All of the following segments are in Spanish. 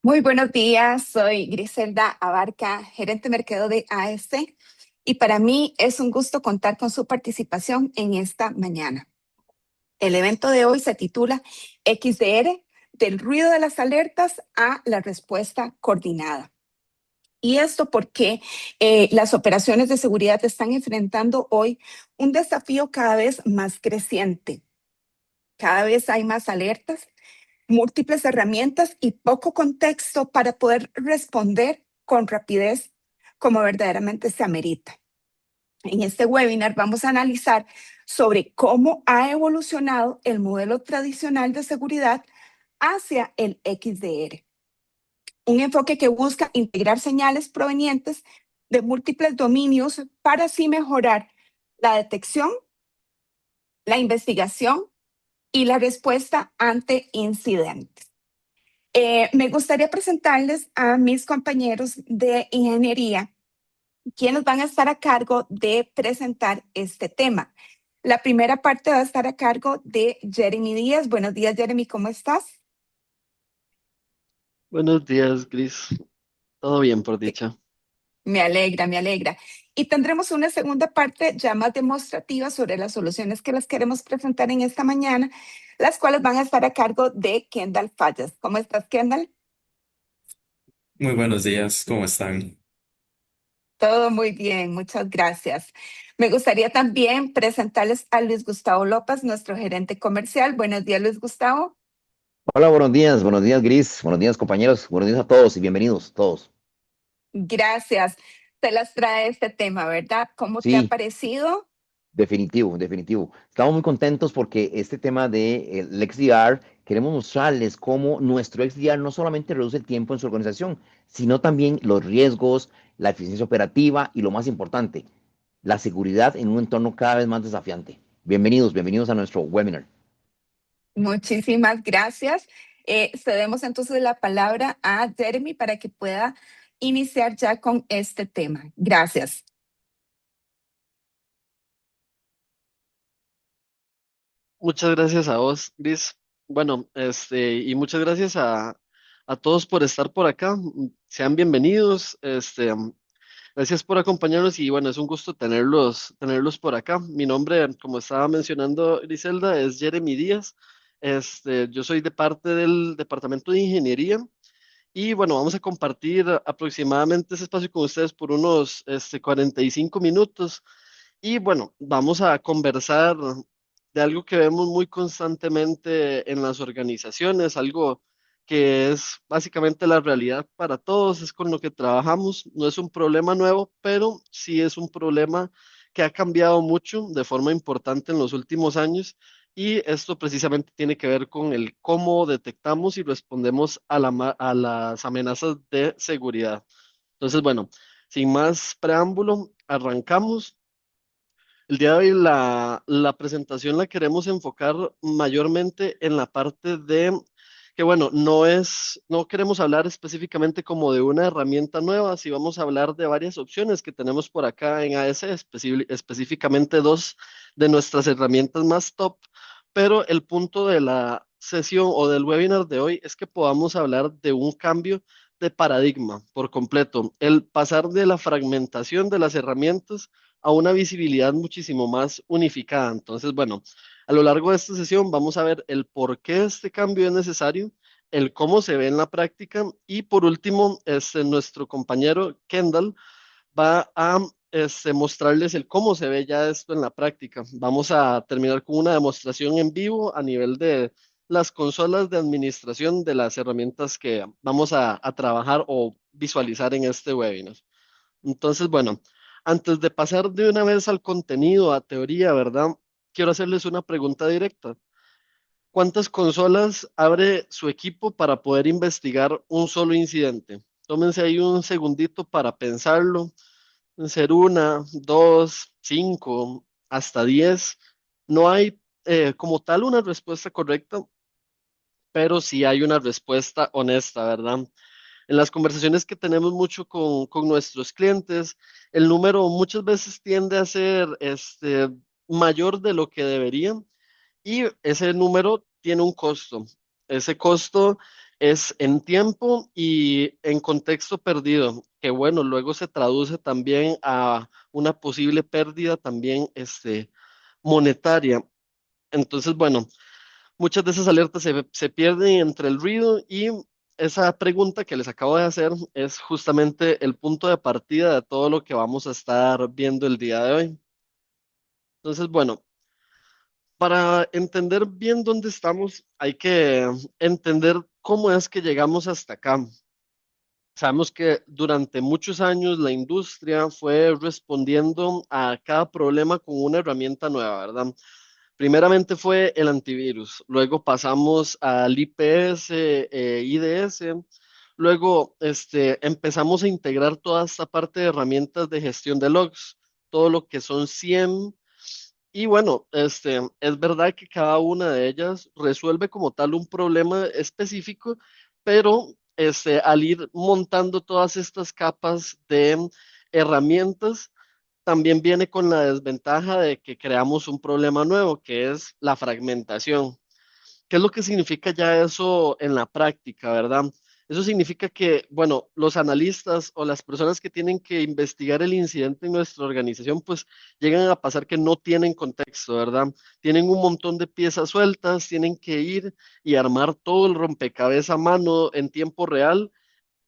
Muy buenos días, soy Griselda Abarca, gerente de mercado de AS, y para mí es un gusto contar con su participación en esta mañana. El evento de hoy se titula XDR, del ruido de las alertas a la respuesta coordinada. Y esto porque las operaciones de seguridad están enfrentando hoy un desafío cada vez más creciente. Cada vez hay más alertas, múltiples herramientas y poco contexto para poder responder con rapidez como verdaderamente se amerita. En este webinar vamos a analizar sobre cómo ha evolucionado el modelo tradicional de seguridad hacia el XDR. Un enfoque que busca integrar señales provenientes de múltiples dominios para así mejorar la detección, la investigación y la respuesta ante incidentes. Me gustaría presentarles a mis compañeros de ingeniería, quienes van a estar a cargo de presentar este tema. La primera parte va a estar a cargo de Jeremy Díaz. Buenos días, Jeremy, ¿cómo estás? Buenos días, Gris. Todo bien, por dicha. Me alegra, me alegra. Y tendremos una segunda parte ya más demostrativa sobre las soluciones que les queremos presentar en esta mañana, las cuales van a estar a cargo de Kendall Fallas. ¿Cómo estás, Kendall? Muy buenos días, ¿cómo están? Todo muy bien, muchas gracias. Me gustaría también presentarles a Luis Gustavo López, nuestro gerente comercial. Buenos días, Luis Gustavo. Hola, buenos días Gris, buenos días compañeros, buenos días a todos y bienvenidos todos. Gracias. Te las trae este tema, ¿verdad? ¿Cómo te ha Sí, parecido? definitivo, definitivo. Estamos muy contentos porque este tema del XDR, queremos mostrarles cómo nuestro XDR no solamente reduce el tiempo en su organización, sino también los riesgos, la eficiencia operativa y lo más importante, la seguridad en un entorno cada vez más desafiante. Bienvenidos, bienvenidos a nuestro webinar. Muchísimas gracias. Cedemos entonces la palabra a Jeremy para que pueda iniciar ya con este tema. Gracias. Muchas gracias a vos, Gris. Bueno, y muchas gracias a todos por estar por acá. Sean bienvenidos. Gracias por acompañarnos y bueno, es un gusto tenerlos por acá. Mi nombre, como estaba mencionando Griselda, es Jeremy Díaz. Yo soy de parte del Departamento de Ingeniería y bueno, vamos a compartir aproximadamente ese espacio con ustedes por unos 45 minutos. Y bueno, vamos a conversar de algo que vemos muy constantemente en las organizaciones, algo que es básicamente la realidad para todos, es con lo que trabajamos. No es un problema nuevo, pero sí es un problema que ha cambiado mucho de forma importante en los últimos años. Y esto precisamente tiene que ver con el cómo detectamos y respondemos a las amenazas de seguridad. Entonces, bueno, sin más preámbulo, arrancamos. El día de hoy la presentación la queremos enfocar mayormente en la parte de que, bueno, no queremos hablar específicamente como de una herramienta nueva, sí vamos a hablar de varias opciones que tenemos por acá en AS, específicamente dos de nuestras herramientas más top, pero el punto de la sesión o del webinar de hoy es que podamos hablar de un cambio de paradigma por completo, el pasar de la fragmentación de las herramientas a una visibilidad muchísimo más unificada. Entonces, bueno, a lo largo de esta sesión vamos a ver el por qué este cambio es necesario, el cómo se ve en la práctica y por último, nuestro compañero Kendall va a mostrarles el cómo se ve ya esto en la práctica. Vamos a terminar con una demostración en vivo a nivel de las consolas de administración de las herramientas que vamos a trabajar o visualizar en este webinar. Entonces, bueno, antes de pasar de una vez al contenido, a teoría, ¿verdad? Quiero hacerles una pregunta directa. ¿Cuántas consolas abre su equipo para poder investigar un solo incidente? Tómense ahí un segundito para pensarlo. Pueden ser una, dos, cinco, hasta 10. No hay como tal una respuesta correcta, pero sí hay una respuesta honesta, ¿verdad? En las conversaciones que tenemos mucho con nuestros clientes, el número muchas veces tiende a ser mayor de lo que debería y ese número tiene un costo. Ese costo es en tiempo y en contexto perdido, que bueno, luego se traduce también a una posible pérdida también monetaria. Entonces, bueno, muchas de esas alertas se pierden entre el ruido y esa pregunta que les acabo de hacer es justamente el punto de partida de todo lo que vamos a estar viendo el día de hoy. Entonces, bueno, para entender bien dónde estamos, hay que entender cómo es que llegamos hasta acá. Sabemos que durante muchos años la industria fue respondiendo a cada problema con una herramienta nueva, ¿verdad? Primeramente fue el antivirus, luego pasamos al IPS, IDS, luego empezamos a integrar toda esta parte de herramientas de gestión de logs, todo lo que son SIEM, y bueno, es verdad que cada una de ellas resuelve como tal un problema específico, pero al ir montando todas estas capas de herramientas, también viene con la desventaja de que creamos un problema nuevo, que es la fragmentación. ¿Qué es lo que significa ya eso en la práctica, verdad? Eso significa que, bueno, los analistas o las personas que tienen que investigar el incidente en nuestra organización, pues llegan a pasar que no tienen contexto, ¿verdad? Tienen un montón de piezas sueltas, tienen que ir y armar todo el rompecabezas a mano en tiempo real,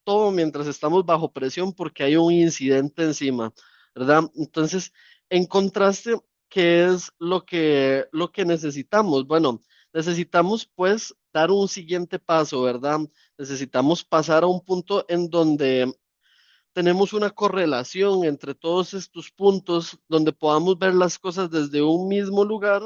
todo mientras estamos bajo presión porque hay un incidente encima, ¿verdad? Entonces, en contraste, ¿qué es lo que necesitamos? Bueno, necesitamos pues dar un siguiente paso, ¿verdad? Necesitamos pasar a un punto en donde tenemos una correlación entre todos estos puntos, donde podamos ver las cosas desde un mismo lugar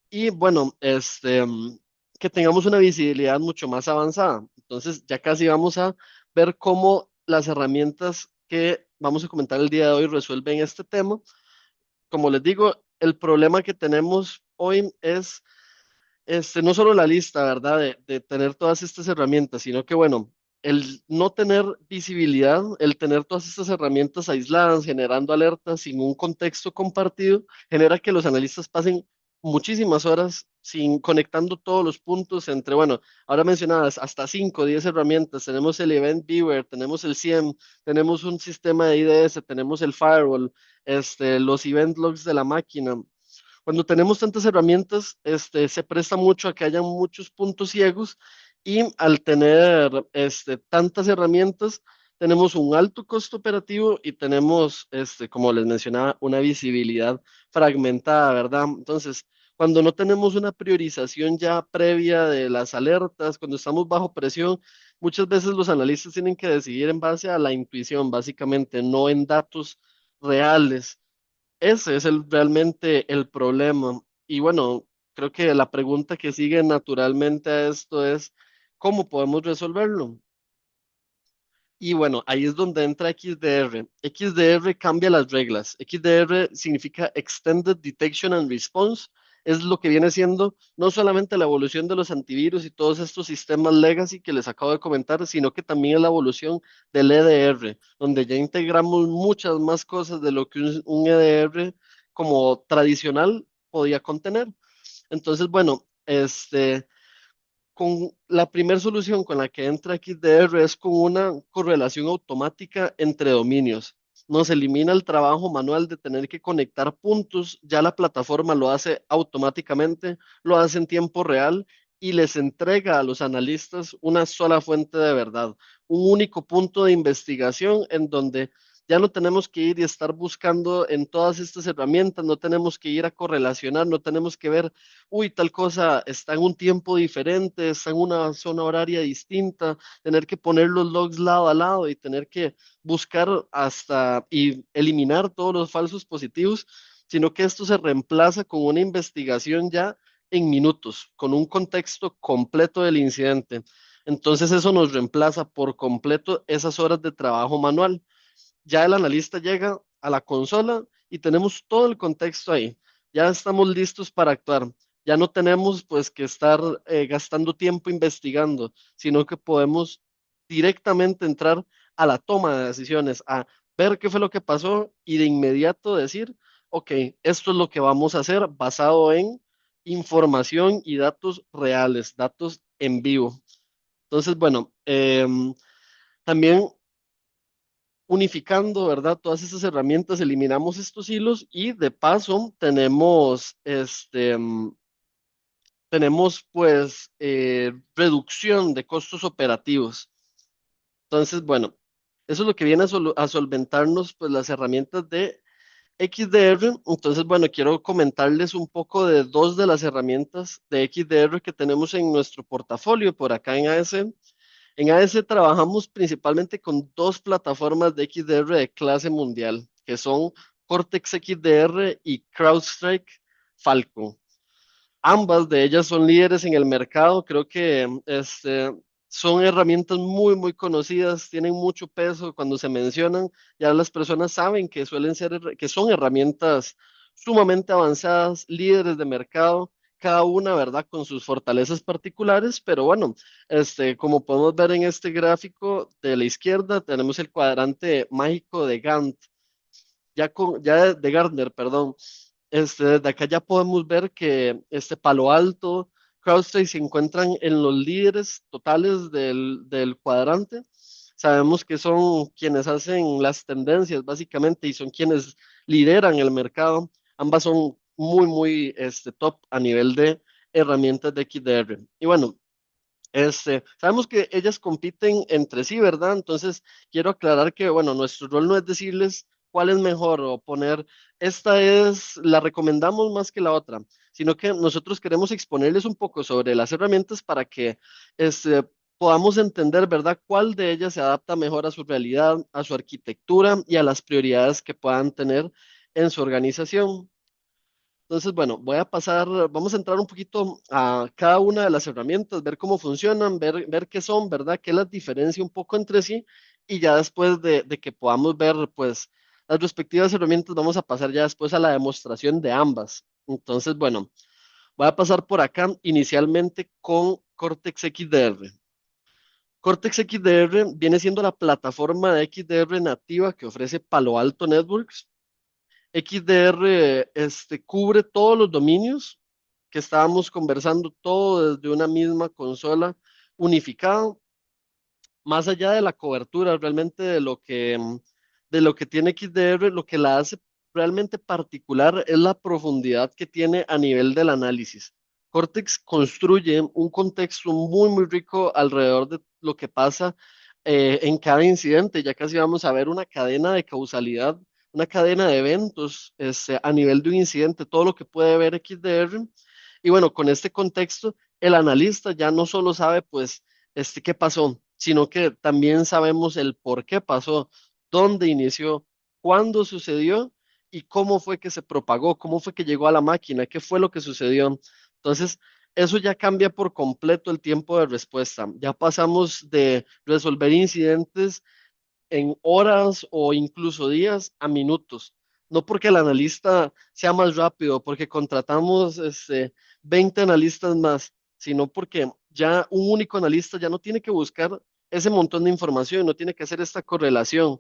y bueno, que tengamos una visibilidad mucho más avanzada. Entonces, ya casi vamos a ver cómo las herramientas que vamos a comentar el día de hoy resuelven este tema. Como les digo, el problema que tenemos hoy es no solo la lista, ¿verdad? De tener todas estas herramientas, sino que, bueno, el no tener visibilidad, el tener todas estas herramientas aisladas, generando alertas sin un contexto compartido, genera que los analistas pasen muchísimas horas sin conectando todos los puntos entre, bueno, ahora mencionadas hasta 5 o 10 herramientas, tenemos el Event Viewer, tenemos el SIEM, tenemos un sistema de IDS, tenemos el firewall, los event logs de la máquina. Cuando tenemos tantas herramientas, se presta mucho a que haya muchos puntos ciegos y al tener tantas herramientas, tenemos un alto costo operativo y tenemos, como les mencionaba, una visibilidad fragmentada, ¿verdad? Entonces, cuando no tenemos una priorización ya previa de las alertas, cuando estamos bajo presión, muchas veces los analistas tienen que decidir en base a la intuición, básicamente, no en datos reales. Ese es realmente el problema. Y bueno, creo que la pregunta que sigue naturalmente a esto es, ¿cómo podemos resolverlo? Y bueno, ahí es donde entra XDR. XDR cambia las reglas. XDR significa Extended Detection and Response. Es lo que viene siendo no solamente la evolución de los antivirus y todos estos sistemas legacy que les acabo de comentar, sino que también es la evolución del EDR, donde ya integramos muchas más cosas de lo que un EDR como tradicional podía contener. Entonces, bueno, con la primera solución con la que entra XDR es con una correlación automática entre dominios. Nos elimina el trabajo manual de tener que conectar puntos, ya la plataforma lo hace automáticamente, lo hace en tiempo real y les entrega a los analistas una sola fuente de verdad, un único punto de investigación en donde ya no tenemos que ir y estar buscando en todas estas herramientas, no tenemos que ir a correlacionar, no tenemos que ver, uy, tal cosa está en un tiempo diferente, está en una zona horaria distinta, tener que poner los logs lado a lado y tener que buscar hasta y eliminar todos los falsos positivos, sino que esto se reemplaza con una investigación ya en minutos, con un contexto completo del incidente. Entonces eso nos reemplaza por completo esas horas de trabajo manual. Ya el analista llega a la consola y tenemos todo el contexto ahí. Ya estamos listos para actuar. Ya no tenemos pues que estar gastando tiempo investigando, sino que podemos directamente entrar a la toma de decisiones, a ver qué fue lo que pasó y de inmediato decir, ok, esto es lo que vamos a hacer basado en información y datos reales, datos en vivo. Entonces, bueno, también unificando, ¿verdad? Todas estas herramientas, eliminamos estos hilos y de paso tenemos pues reducción de costos operativos. Entonces, bueno, eso es lo que viene a solventarnos pues las herramientas de XDR. Entonces, bueno, quiero comentarles un poco de dos de las herramientas de XDR que tenemos en nuestro portafolio por acá en AS. En AS trabajamos principalmente con dos plataformas de XDR de clase mundial, que son Cortex XDR y CrowdStrike Falcon. Ambas de ellas son líderes en el mercado, creo que son herramientas muy conocidas, tienen mucho peso cuando se mencionan, ya las personas saben que que son herramientas sumamente avanzadas, líderes de mercado, cada una, ¿verdad?, con sus fortalezas particulares, pero bueno, como podemos ver en este gráfico de la izquierda, tenemos el cuadrante mágico de Gantt, ya de Gartner, perdón. Desde acá ya podemos ver que Palo Alto, CrowdStrike se encuentran en los líderes totales del cuadrante. Sabemos que son quienes hacen las tendencias básicamente y son quienes lideran el mercado. Ambas son muy top a nivel de herramientas de XDR. Y bueno, sabemos que ellas compiten entre sí, ¿verdad? Entonces, quiero aclarar que, bueno, nuestro rol no es decirles cuál es mejor o poner, la recomendamos más que la otra, sino que nosotros queremos exponerles un poco sobre las herramientas para que podamos entender, ¿verdad?, cuál de ellas se adapta mejor a su realidad, a su arquitectura y a las prioridades que puedan tener en su organización. Entonces, bueno, vamos a entrar un poquito a cada una de las herramientas, ver cómo funcionan, ver qué son, ¿verdad? ¿Qué las diferencia un poco entre sí? Y ya después de que podamos ver, pues, las respectivas herramientas, vamos a pasar ya después a la demostración de ambas. Entonces, bueno, voy a pasar por acá inicialmente con Cortex XDR. Cortex XDR viene siendo la plataforma de XDR nativa que ofrece Palo Alto Networks. XDR cubre todos los dominios que estábamos conversando, todo desde una misma consola unificada, más allá de la cobertura realmente de lo que tiene XDR, lo que la hace realmente particular es la profundidad que tiene a nivel del análisis. Cortex construye un contexto muy rico alrededor de lo que pasa en cada incidente. Ya casi vamos a ver una cadena de causalidad, una cadena de eventos a nivel de un incidente, todo lo que puede ver XDR. Y bueno, con este contexto, el analista ya no solo sabe, pues, qué pasó, sino que también sabemos el por qué pasó, dónde inició, cuándo sucedió y cómo fue que se propagó, cómo fue que llegó a la máquina, qué fue lo que sucedió. Entonces, eso ya cambia por completo el tiempo de respuesta. Ya pasamos de resolver incidentes en horas o incluso días a minutos. No porque el analista sea más rápido, porque contratamos 20 analistas más, sino porque ya un único analista ya no tiene que buscar ese montón de información, no tiene que hacer esta correlación.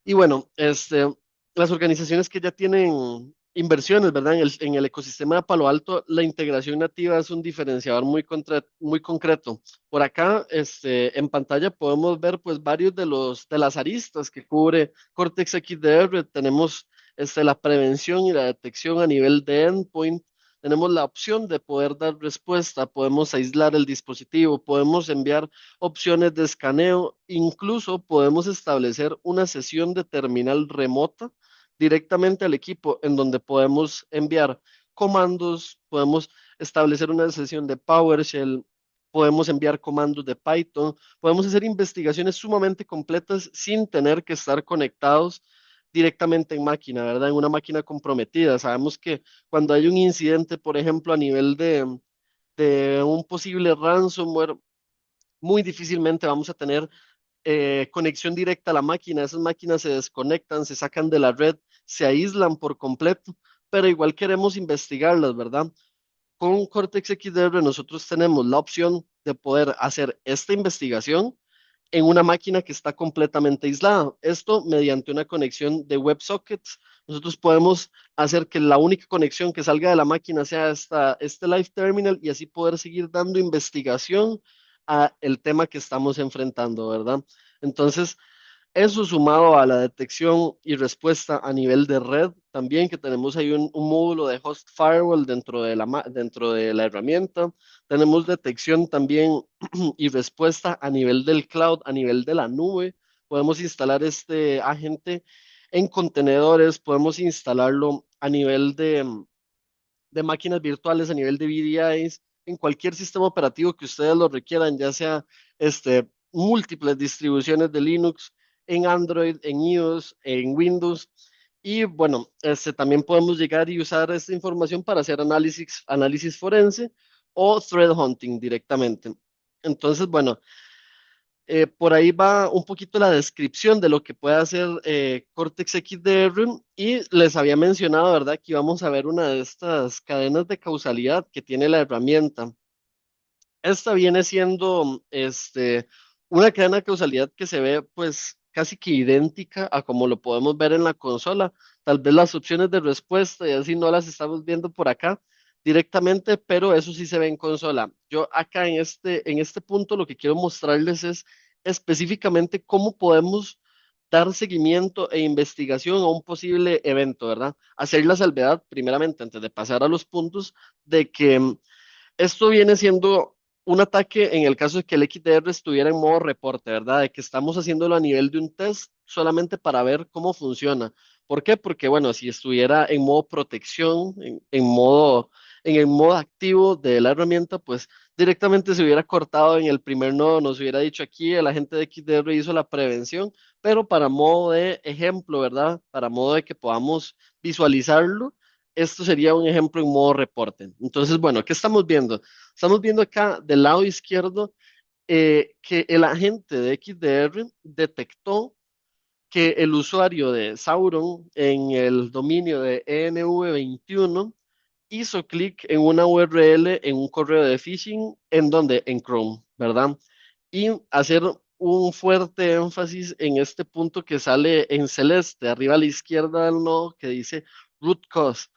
Y bueno, las organizaciones que ya tienen inversiones, ¿verdad? En el ecosistema de Palo Alto, la integración nativa es un diferenciador muy concreto. Por acá, en pantalla podemos ver pues varios de las aristas que cubre Cortex XDR. Tenemos la prevención y la detección a nivel de endpoint. Tenemos la opción de poder dar respuesta, podemos aislar el dispositivo, podemos enviar opciones de escaneo, incluso podemos establecer una sesión de terminal remota directamente al equipo en donde podemos enviar comandos, podemos establecer una sesión de PowerShell, podemos enviar comandos de Python, podemos hacer investigaciones sumamente completas sin tener que estar conectados directamente en máquina, ¿verdad? En una máquina comprometida. Sabemos que cuando hay un incidente, por ejemplo, a nivel de un posible ransomware, muy difícilmente vamos a tener conexión directa a la máquina. Esas máquinas se desconectan, se sacan de la red, se aíslan por completo, pero igual queremos investigarlas, ¿verdad? Con Cortex XDR nosotros tenemos la opción de poder hacer esta investigación en una máquina que está completamente aislada. Esto mediante una conexión de WebSockets. Nosotros podemos hacer que la única conexión que salga de la máquina sea este Live Terminal y así poder seguir dando investigación a el tema que estamos enfrentando, ¿verdad? Entonces, eso sumado a la detección y respuesta a nivel de red, también que tenemos ahí un módulo de host firewall dentro de la herramienta. Tenemos detección también y respuesta a nivel del cloud, a nivel de la nube. Podemos instalar este agente en contenedores, podemos instalarlo a nivel de máquinas virtuales, a nivel de VDIs, en cualquier sistema operativo que ustedes lo requieran, ya sea múltiples distribuciones de Linux, en Android, en iOS, en Windows. Y bueno, también podemos llegar y usar esta información para hacer análisis forense o threat hunting directamente. Entonces, bueno, por ahí va un poquito la descripción de lo que puede hacer Cortex XDR y les había mencionado, ¿verdad?, que íbamos a ver una de estas cadenas de causalidad que tiene la herramienta. Esta viene siendo una cadena de causalidad que se ve pues casi que idéntica a como lo podemos ver en la consola. Tal vez las opciones de respuesta y así no las estamos viendo por acá directamente, pero eso sí se ve en consola. Yo acá en este punto lo que quiero mostrarles es específicamente cómo podemos dar seguimiento e investigación a un posible evento, ¿verdad? Hacer la salvedad, primeramente, antes de pasar a los puntos, de que esto viene siendo un ataque en el caso de que el XDR estuviera en modo reporte, ¿verdad? De que estamos haciéndolo a nivel de un test solamente para ver cómo funciona. ¿Por qué? Porque, bueno, si estuviera en modo protección, en el modo activo de la herramienta, pues directamente se hubiera cortado en el primer nodo, nos hubiera dicho aquí, el agente de XDR hizo la prevención, pero para modo de ejemplo, ¿verdad? Para modo de que podamos visualizarlo, esto sería un ejemplo en modo reporte. Entonces, bueno, ¿qué estamos viendo? Estamos viendo acá del lado izquierdo que el agente de XDR detectó que el usuario de Sauron en el dominio de ENV21 hizo clic en una URL en un correo de phishing en donde en Chrome, ¿verdad? Y hacer un fuerte énfasis en este punto que sale en celeste, arriba a la izquierda del nodo, que dice root cause.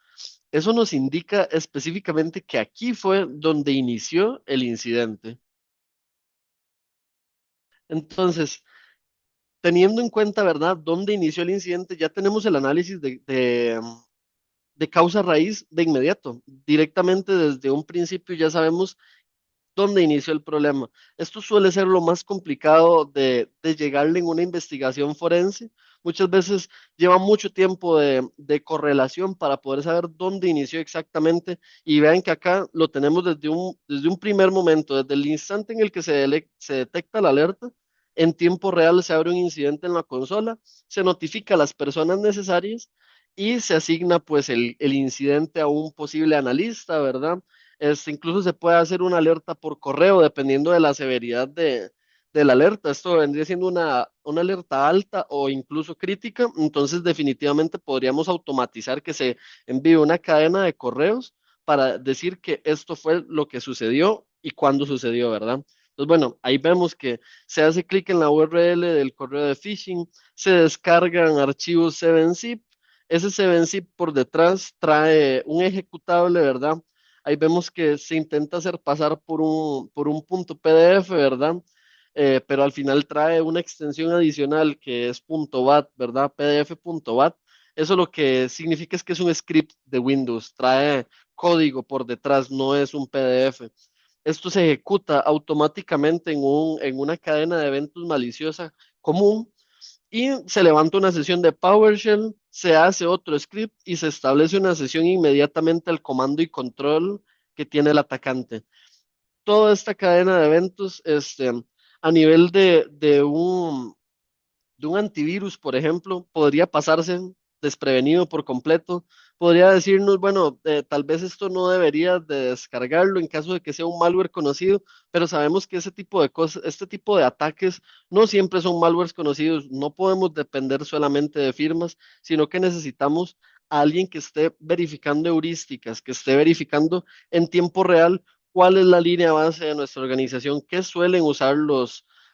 Eso nos indica específicamente que aquí fue donde inició el incidente. Entonces, teniendo en cuenta, ¿verdad?, dónde inició el incidente, ya tenemos el análisis de causa raíz de inmediato. Directamente desde un principio ya sabemos dónde inició el problema. Esto suele ser lo más complicado de llegarle en una investigación forense. Muchas veces lleva mucho tiempo de correlación para poder saber dónde inició exactamente. Y vean que acá lo tenemos desde un primer momento, desde el instante en el que se detecta la alerta. En tiempo real se abre un incidente en la consola, se notifica a las personas necesarias y se asigna pues el incidente a un posible analista, ¿verdad? Incluso se puede hacer una alerta por correo dependiendo de la severidad de la alerta. Esto vendría siendo una alerta alta o incluso crítica. Entonces, definitivamente podríamos automatizar que se envíe una cadena de correos para decir que esto fue lo que sucedió y cuándo sucedió, ¿verdad? Entonces, bueno, ahí vemos que se hace clic en la URL del correo de phishing, se descargan archivos 7-zip. Ese 7-zip por detrás trae un ejecutable, ¿verdad? Ahí vemos que se intenta hacer pasar por un punto PDF, ¿verdad? Pero al final trae una extensión adicional que es .bat, ¿verdad? PDF.bat. Eso lo que significa es que es un script de Windows, trae código por detrás, no es un PDF. Esto se ejecuta automáticamente en una cadena de eventos maliciosa común y se levanta una sesión de PowerShell, se hace otro script y se establece una sesión inmediatamente al comando y control que tiene el atacante. Toda esta cadena de eventos, a nivel de un antivirus, por ejemplo, podría pasarse desprevenido por completo. Podría decirnos, bueno, tal vez esto no debería de descargarlo en caso de que sea un malware conocido, pero sabemos que ese tipo de cosas, este tipo de ataques no siempre son malwares conocidos. No podemos depender solamente de firmas, sino que necesitamos a alguien que esté verificando heurísticas, que esté verificando en tiempo real cuál es la línea base de nuestra organización, qué suelen usar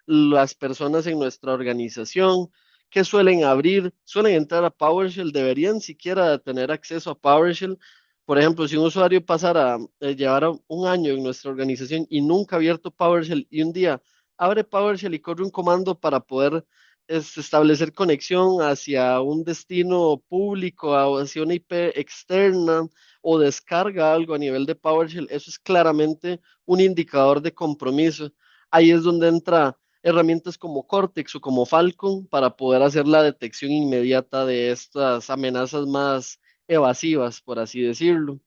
las personas en nuestra organización, que suelen abrir, suelen entrar a PowerShell, deberían siquiera tener acceso a PowerShell, Por ejemplo, si un usuario pasara, llevara un año en nuestra organización y nunca ha abierto PowerShell y un día abre PowerShell y corre un comando para poder establecer conexión hacia un destino público o hacia una IP externa o descarga algo a nivel de PowerShell, eso es claramente un indicador de compromiso. Ahí es donde entra herramientas como Cortex o como Falcon para poder hacer la detección inmediata de estas amenazas más evasivas, por así decirlo.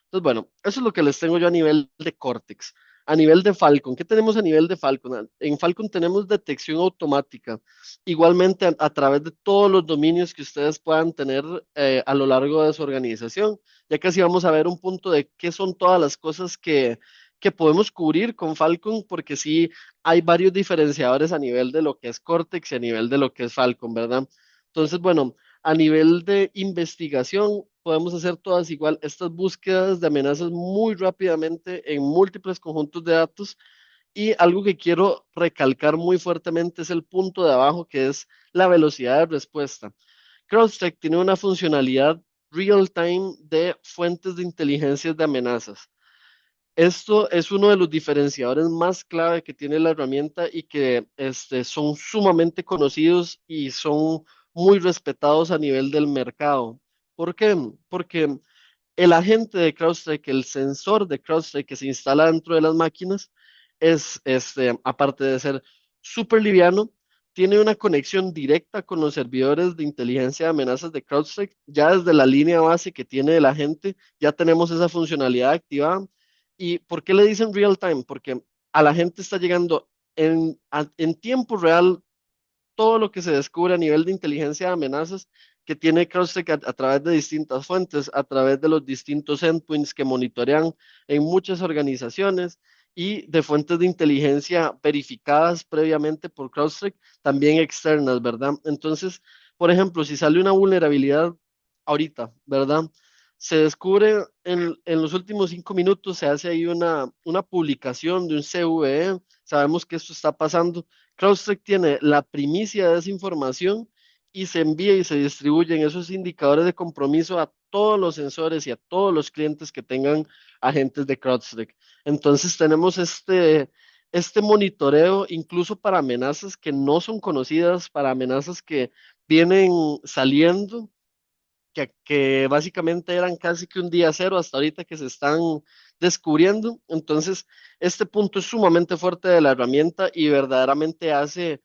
Entonces, bueno, eso es lo que les tengo yo a nivel de Cortex. A nivel de Falcon, ¿qué tenemos a nivel de Falcon? En Falcon tenemos detección automática, igualmente a través de todos los dominios que ustedes puedan tener a lo largo de su organización. Ya casi vamos a ver un punto de qué son todas las cosas que podemos cubrir con Falcon, porque sí hay varios diferenciadores a nivel de lo que es Cortex y a nivel de lo que es Falcon, ¿verdad? Entonces, bueno, a nivel de investigación, podemos hacer todas igual estas búsquedas de amenazas muy rápidamente en múltiples conjuntos de datos. Y algo que quiero recalcar muy fuertemente es el punto de abajo, que es la velocidad de respuesta. CrowdStrike tiene una funcionalidad real time de fuentes de inteligencia de amenazas. Esto es uno de los diferenciadores más clave que tiene la herramienta y que son sumamente conocidos y son muy respetados a nivel del mercado. ¿Por qué? Porque el agente de CrowdStrike, el sensor de CrowdStrike que se instala dentro de las máquinas, aparte de ser súper liviano, tiene una conexión directa con los servidores de inteligencia de amenazas de CrowdStrike. Ya desde la línea base que tiene el agente, ya tenemos esa funcionalidad activada. ¿Y por qué le dicen real time? Porque a la gente está llegando en tiempo real todo lo que se descubre a nivel de inteligencia de amenazas que tiene CrowdStrike a través de distintas fuentes, a través de los distintos endpoints que monitorean en muchas organizaciones y de fuentes de inteligencia verificadas previamente por CrowdStrike, también externas, ¿verdad? Entonces, por ejemplo, si sale una vulnerabilidad ahorita, ¿verdad? Se descubre en los últimos 5 minutos, se hace ahí una publicación de un CVE, sabemos que esto está pasando. CrowdStrike tiene la primicia de esa información y se envía y se distribuyen esos indicadores de compromiso a todos los sensores y a todos los clientes que tengan agentes de CrowdStrike. Entonces tenemos este monitoreo incluso para amenazas que no son conocidas, para amenazas que vienen saliendo, que básicamente eran casi que un día cero hasta ahorita que se están descubriendo. Entonces, este punto es sumamente fuerte de la herramienta y verdaderamente hace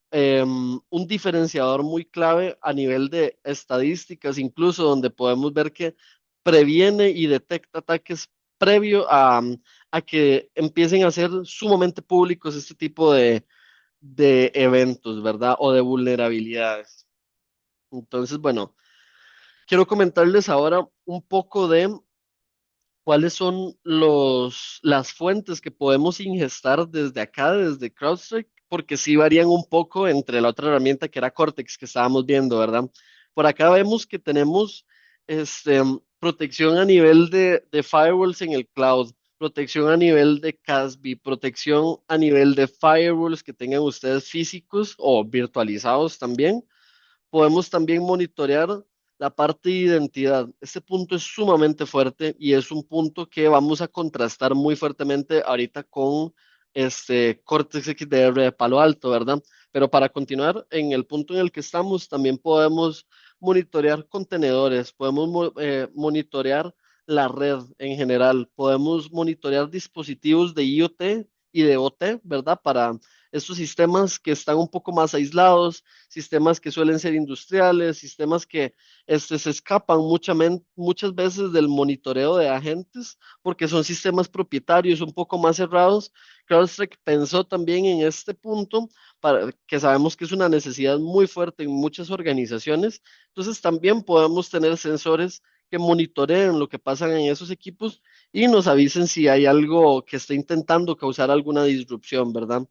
un diferenciador muy clave a nivel de estadísticas, incluso donde podemos ver que previene y detecta ataques previo a que empiecen a ser sumamente públicos este tipo de eventos, ¿verdad? O de vulnerabilidades. Entonces, bueno, quiero comentarles ahora un poco de cuáles son las fuentes que podemos ingestar desde acá, desde CrowdStrike, porque sí varían un poco entre la otra herramienta que era Cortex que estábamos viendo, ¿verdad? Por acá vemos que tenemos protección a nivel de firewalls en el cloud, protección a nivel de CASB, protección a nivel de firewalls que tengan ustedes físicos o virtualizados también. Podemos también monitorear la parte de identidad. Este punto es sumamente fuerte y es un punto que vamos a contrastar muy fuertemente ahorita con Cortex XDR de Palo Alto, ¿verdad? Pero para continuar, en el punto en el que estamos, también podemos monitorear contenedores, podemos monitorear la red en general, podemos monitorear dispositivos de IoT y de OT, ¿verdad? Para estos sistemas que están un poco más aislados, sistemas que suelen ser industriales, sistemas que se escapan muchas veces del monitoreo de agentes porque son sistemas propietarios un poco más cerrados. CrowdStrike pensó también en este punto, para, que sabemos que es una necesidad muy fuerte en muchas organizaciones. Entonces también podemos tener sensores que monitoreen lo que pasa en esos equipos y nos avisen si hay algo que está intentando causar alguna disrupción, ¿verdad?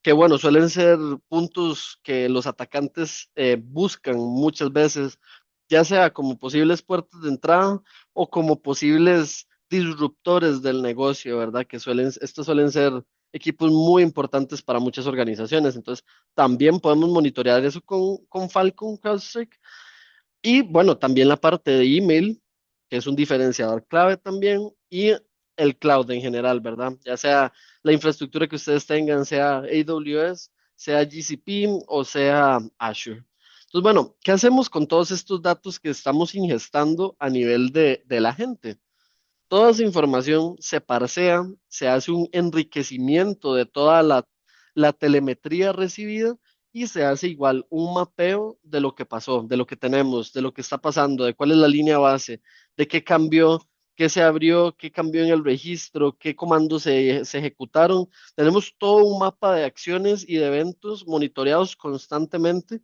Que bueno, suelen ser puntos que los atacantes buscan muchas veces, ya sea como posibles puertas de entrada o como posibles disruptores del negocio, ¿verdad? Estos suelen ser equipos muy importantes para muchas organizaciones. Entonces, también podemos monitorear eso con Falcon CrowdStrike. Y bueno, también la parte de email, que es un diferenciador clave también, y el cloud en general, ¿verdad? Ya sea la infraestructura que ustedes tengan, sea AWS, sea GCP o sea Azure. Entonces, bueno, ¿qué hacemos con todos estos datos que estamos ingestando a nivel de la gente? Toda esa información se parsea, se hace un enriquecimiento de toda la telemetría recibida y se hace igual un mapeo de lo que pasó, de lo que tenemos, de lo que está pasando, de cuál es la línea base, de qué cambió, qué se abrió, qué cambió en el registro, qué comandos se ejecutaron. Tenemos todo un mapa de acciones y de eventos monitoreados constantemente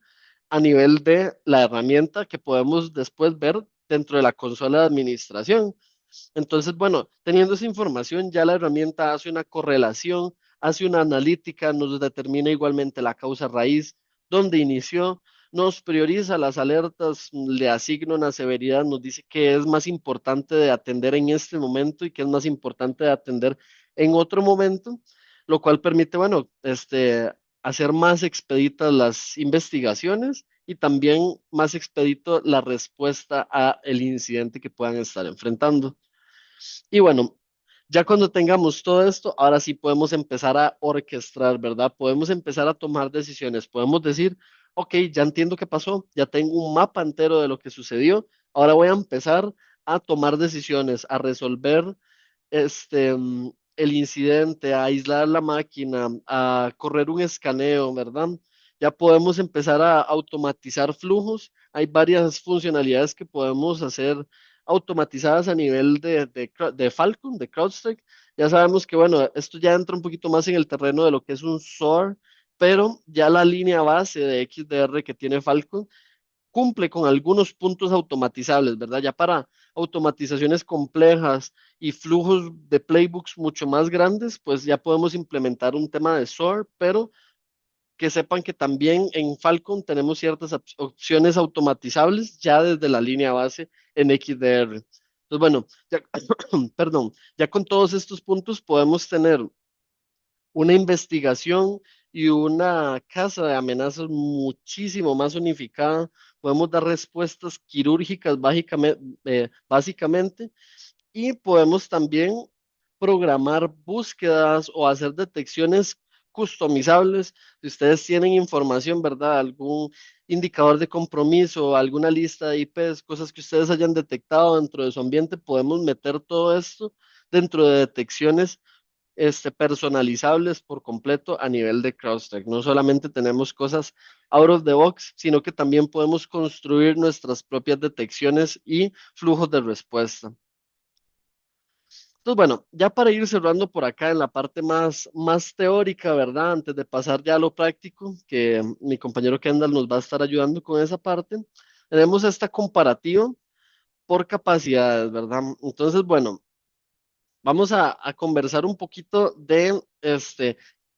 a nivel de la herramienta que podemos después ver dentro de la consola de administración. Entonces, bueno, teniendo esa información, ya la herramienta hace una correlación, hace una analítica, nos determina igualmente la causa raíz, dónde inició, nos prioriza las alertas, le asigna una severidad, nos dice qué es más importante de atender en este momento y qué es más importante de atender en otro momento, lo cual permite, bueno, hacer más expeditas las investigaciones y también más expedito la respuesta a el incidente que puedan estar enfrentando. Y bueno, ya cuando tengamos todo esto, ahora sí podemos empezar a orquestar, ¿verdad? Podemos empezar a tomar decisiones. Podemos decir, ok, ya entiendo qué pasó, ya tengo un mapa entero de lo que sucedió. Ahora voy a empezar a tomar decisiones, a resolver el incidente, a aislar la máquina, a correr un escaneo, ¿verdad? Ya podemos empezar a automatizar flujos. Hay varias funcionalidades que podemos hacer automatizadas a nivel de Falcon, de CrowdStrike. Ya sabemos que, bueno, esto ya entra un poquito más en el terreno de lo que es un SOAR, pero ya la línea base de XDR que tiene Falcon cumple con algunos puntos automatizables, ¿verdad? Ya para automatizaciones complejas y flujos de playbooks mucho más grandes, pues ya podemos implementar un tema de SOAR, pero que sepan que también en Falcon tenemos ciertas opciones automatizables ya desde la línea base en XDR. Entonces, bueno, ya, perdón, ya con todos estos puntos podemos tener una investigación y una casa de amenazas muchísimo más unificada. Podemos dar respuestas quirúrgicas básicamente y podemos también programar búsquedas o hacer detecciones customizables. Si ustedes tienen información, ¿verdad? Algún indicador de compromiso, alguna lista de IPs, cosas que ustedes hayan detectado dentro de su ambiente, podemos meter todo esto dentro de detecciones personalizables por completo a nivel de CrowdStrike. No solamente tenemos cosas out of the box, sino que también podemos construir nuestras propias detecciones y flujos de respuesta. Entonces, bueno, ya para ir cerrando por acá en la parte más teórica, ¿verdad? Antes de pasar ya a lo práctico, que mi compañero Kendall nos va a estar ayudando con esa parte, tenemos esta comparativa por capacidades, ¿verdad? Entonces, bueno, vamos a conversar un poquito de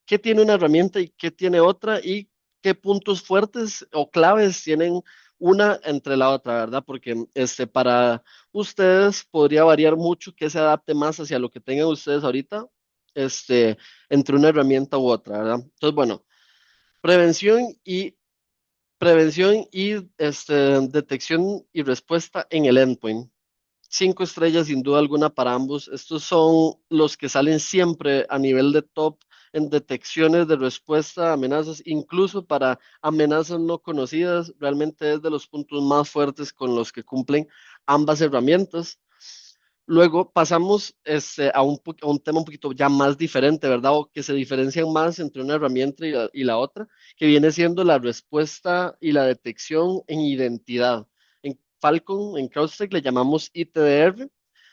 qué tiene una herramienta y qué tiene otra y qué puntos fuertes o claves tienen una entre la otra, ¿verdad? Porque para ustedes podría variar mucho que se adapte más hacia lo que tengan ustedes ahorita, entre una herramienta u otra, ¿verdad? Entonces, bueno, prevención y detección y respuesta en el endpoint. 5 estrellas sin duda alguna para ambos. Estos son los que salen siempre a nivel de top en detecciones de respuesta a amenazas, incluso para amenazas no conocidas. Realmente es de los puntos más fuertes con los que cumplen ambas herramientas. Luego pasamos a un tema un poquito ya más diferente, ¿verdad? O que se diferencian más entre una herramienta y la otra, que viene siendo la respuesta y la detección en identidad. En Falcon, en CrowdStrike le llamamos ITDR.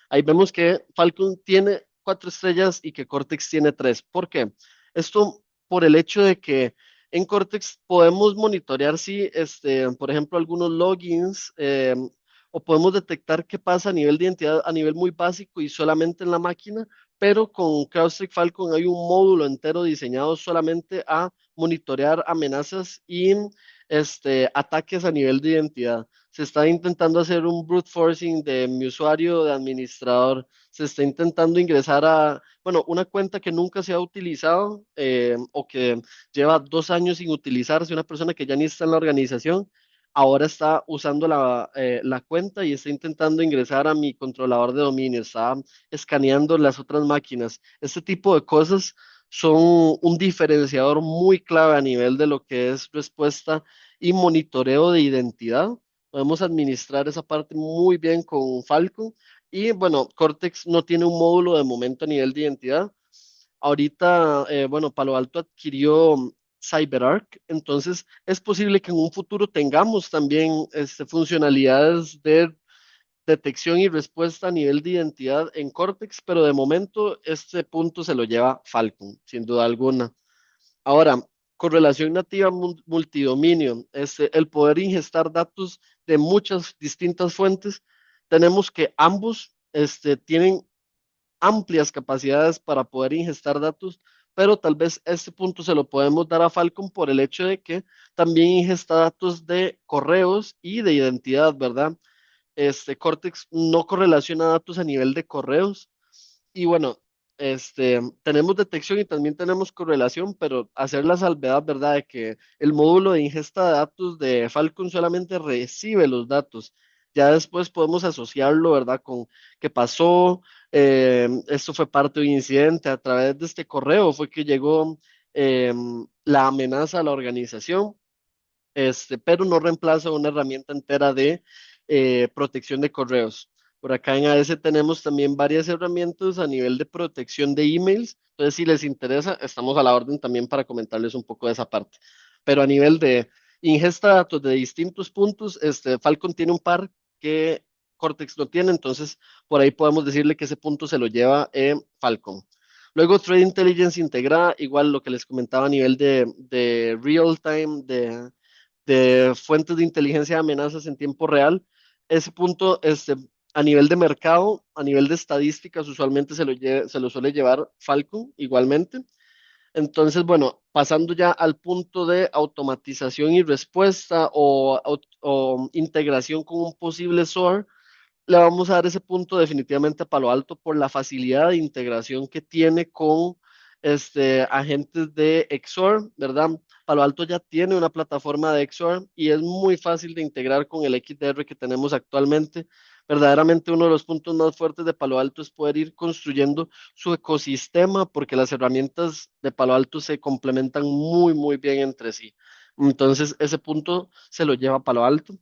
Ahí vemos que Falcon tiene 4 estrellas y que Cortex tiene 3. ¿Por qué? Esto por el hecho de que en Cortex podemos monitorear si, por ejemplo, algunos logins, o podemos detectar qué pasa a nivel de identidad a nivel muy básico y solamente en la máquina, pero con CrowdStrike Falcon hay un módulo entero diseñado solamente a monitorear amenazas y ataques a nivel de identidad. Se está intentando hacer un brute forcing de mi usuario de administrador. Se está intentando ingresar a, bueno, una cuenta que nunca se ha utilizado, o que lleva 2 años sin utilizarse, una persona que ya ni está en la organización, ahora está usando la cuenta y está intentando ingresar a mi controlador de dominio, está escaneando las otras máquinas. Este tipo de cosas son un diferenciador muy clave a nivel de lo que es respuesta y monitoreo de identidad. Podemos administrar esa parte muy bien con Falcon. Y bueno, Cortex no tiene un módulo de momento a nivel de identidad. Ahorita, bueno, Palo Alto adquirió CyberArk, entonces es posible que en un futuro tengamos también funcionalidades de detección y respuesta a nivel de identidad en Cortex, pero de momento este punto se lo lleva Falcon, sin duda alguna. Ahora, correlación nativa multidominio, el poder ingestar datos de muchas distintas fuentes, tenemos que ambos tienen amplias capacidades para poder ingestar datos, pero tal vez este punto se lo podemos dar a Falcon por el hecho de que también ingesta datos de correos y de identidad, ¿verdad? Cortex no correlaciona datos a nivel de correos, y bueno, tenemos detección y también tenemos correlación, pero hacer la salvedad, ¿verdad?, de que el módulo de ingesta de datos de Falcon solamente recibe los datos. Ya después podemos asociarlo, ¿verdad?, con qué pasó, esto fue parte de un incidente, a través de este correo fue que llegó la amenaza a la organización, pero no reemplaza una herramienta entera de protección de correos. Por acá en AS tenemos también varias herramientas a nivel de protección de emails. Entonces, si les interesa, estamos a la orden también para comentarles un poco de esa parte. Pero a nivel de ingesta de datos de distintos puntos, Falcon tiene un par que Cortex no tiene, entonces por ahí podemos decirle que ese punto se lo lleva Falcon. Luego, Threat Intelligence integrada, igual lo que les comentaba a nivel de real time, de fuentes de inteligencia de amenazas en tiempo real. Ese punto, a nivel de mercado, a nivel de estadísticas, usualmente se lo suele llevar Falcon igualmente. Entonces, bueno, pasando ya al punto de automatización y respuesta o integración con un posible SOAR, le vamos a dar ese punto definitivamente a Palo Alto por la facilidad de integración que tiene con agentes de XOR, ¿verdad? Palo Alto ya tiene una plataforma de XOR y es muy fácil de integrar con el XDR que tenemos actualmente. Verdaderamente uno de los puntos más fuertes de Palo Alto es poder ir construyendo su ecosistema porque las herramientas de Palo Alto se complementan muy, muy bien entre sí. Entonces, ese punto se lo lleva Palo Alto.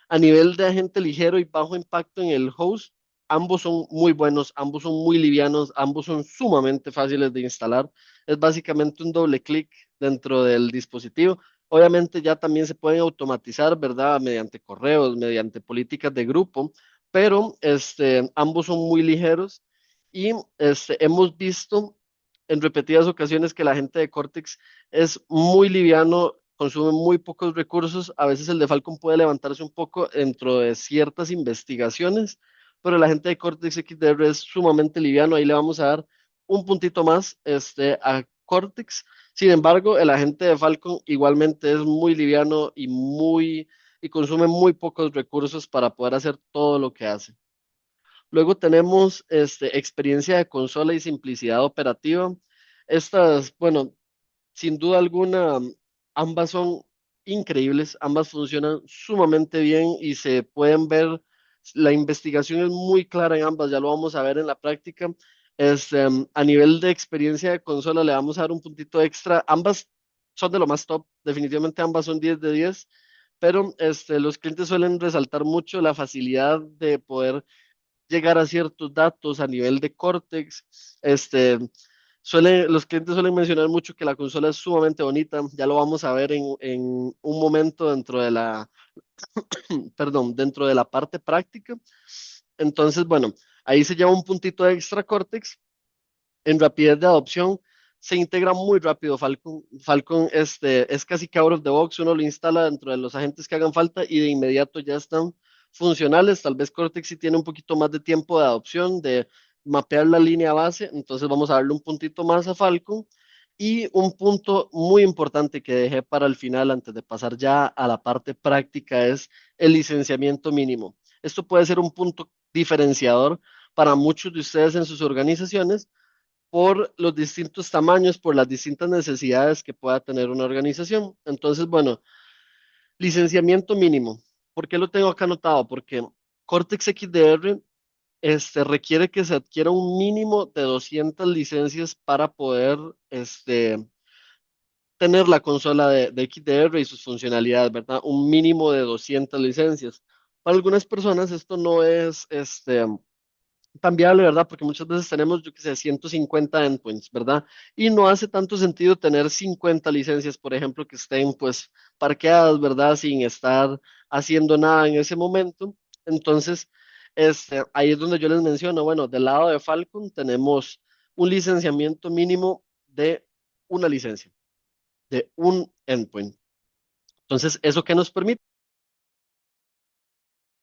A nivel de agente ligero y bajo impacto en el host, ambos son muy buenos, ambos son muy livianos, ambos son sumamente fáciles de instalar. Es básicamente un doble clic dentro del dispositivo. Obviamente ya también se pueden automatizar, ¿verdad? Mediante correos, mediante políticas de grupo, pero ambos son muy ligeros y hemos visto en repetidas ocasiones que la gente de Cortex es muy liviano, consume muy pocos recursos. A veces el de Falcon puede levantarse un poco dentro de ciertas investigaciones, pero la gente de Cortex XDR es sumamente liviano. Ahí le vamos a dar un puntito más a Cortex. Sin embargo, el agente de Falcon igualmente es muy liviano y consume muy pocos recursos para poder hacer todo lo que hace. Luego tenemos experiencia de consola y simplicidad operativa. Estas, bueno, sin duda alguna, ambas son increíbles, ambas funcionan sumamente bien y se pueden ver, la investigación es muy clara en ambas, ya lo vamos a ver en la práctica. A nivel de experiencia de consola le vamos a dar un puntito extra, ambas son de lo más top, definitivamente ambas son 10 de 10, pero los clientes suelen resaltar mucho la facilidad de poder llegar a ciertos datos a nivel de Cortex. Los clientes suelen mencionar mucho que la consola es sumamente bonita, ya lo vamos a ver en un momento dentro de perdón, dentro de la parte práctica. Entonces, bueno, ahí se lleva un puntito extra Cortex. En rapidez de adopción, se integra muy rápido Falcon. Falcon es casi que out of the box, uno lo instala dentro de los agentes que hagan falta y de inmediato ya están funcionales. Tal vez Cortex sí tiene un poquito más de tiempo de adopción, de mapear la línea base, entonces vamos a darle un puntito más a Falcon. Y un punto muy importante que dejé para el final, antes de pasar ya a la parte práctica, es el licenciamiento mínimo. Esto puede ser un punto diferenciador para muchos de ustedes en sus organizaciones por los distintos tamaños, por las distintas necesidades que pueda tener una organización. Entonces, bueno, Licenciamiento mínimo. ¿Por qué lo tengo acá anotado? Porque Cortex XDR requiere que se adquiera un mínimo de 200 licencias para poder tener la consola de XDR y sus funcionalidades, ¿verdad? Un mínimo de 200 licencias. Para algunas personas esto no es tan viable, ¿verdad? Porque muchas veces tenemos, yo qué sé, 150 endpoints, ¿verdad? Y no hace tanto sentido tener 50 licencias, por ejemplo, que estén pues parqueadas, ¿verdad? Sin estar haciendo nada en ese momento. Entonces, ahí es donde yo les menciono, bueno, del lado de Falcon tenemos un licenciamiento mínimo de una licencia, de un endpoint. Entonces, ¿eso qué nos permite?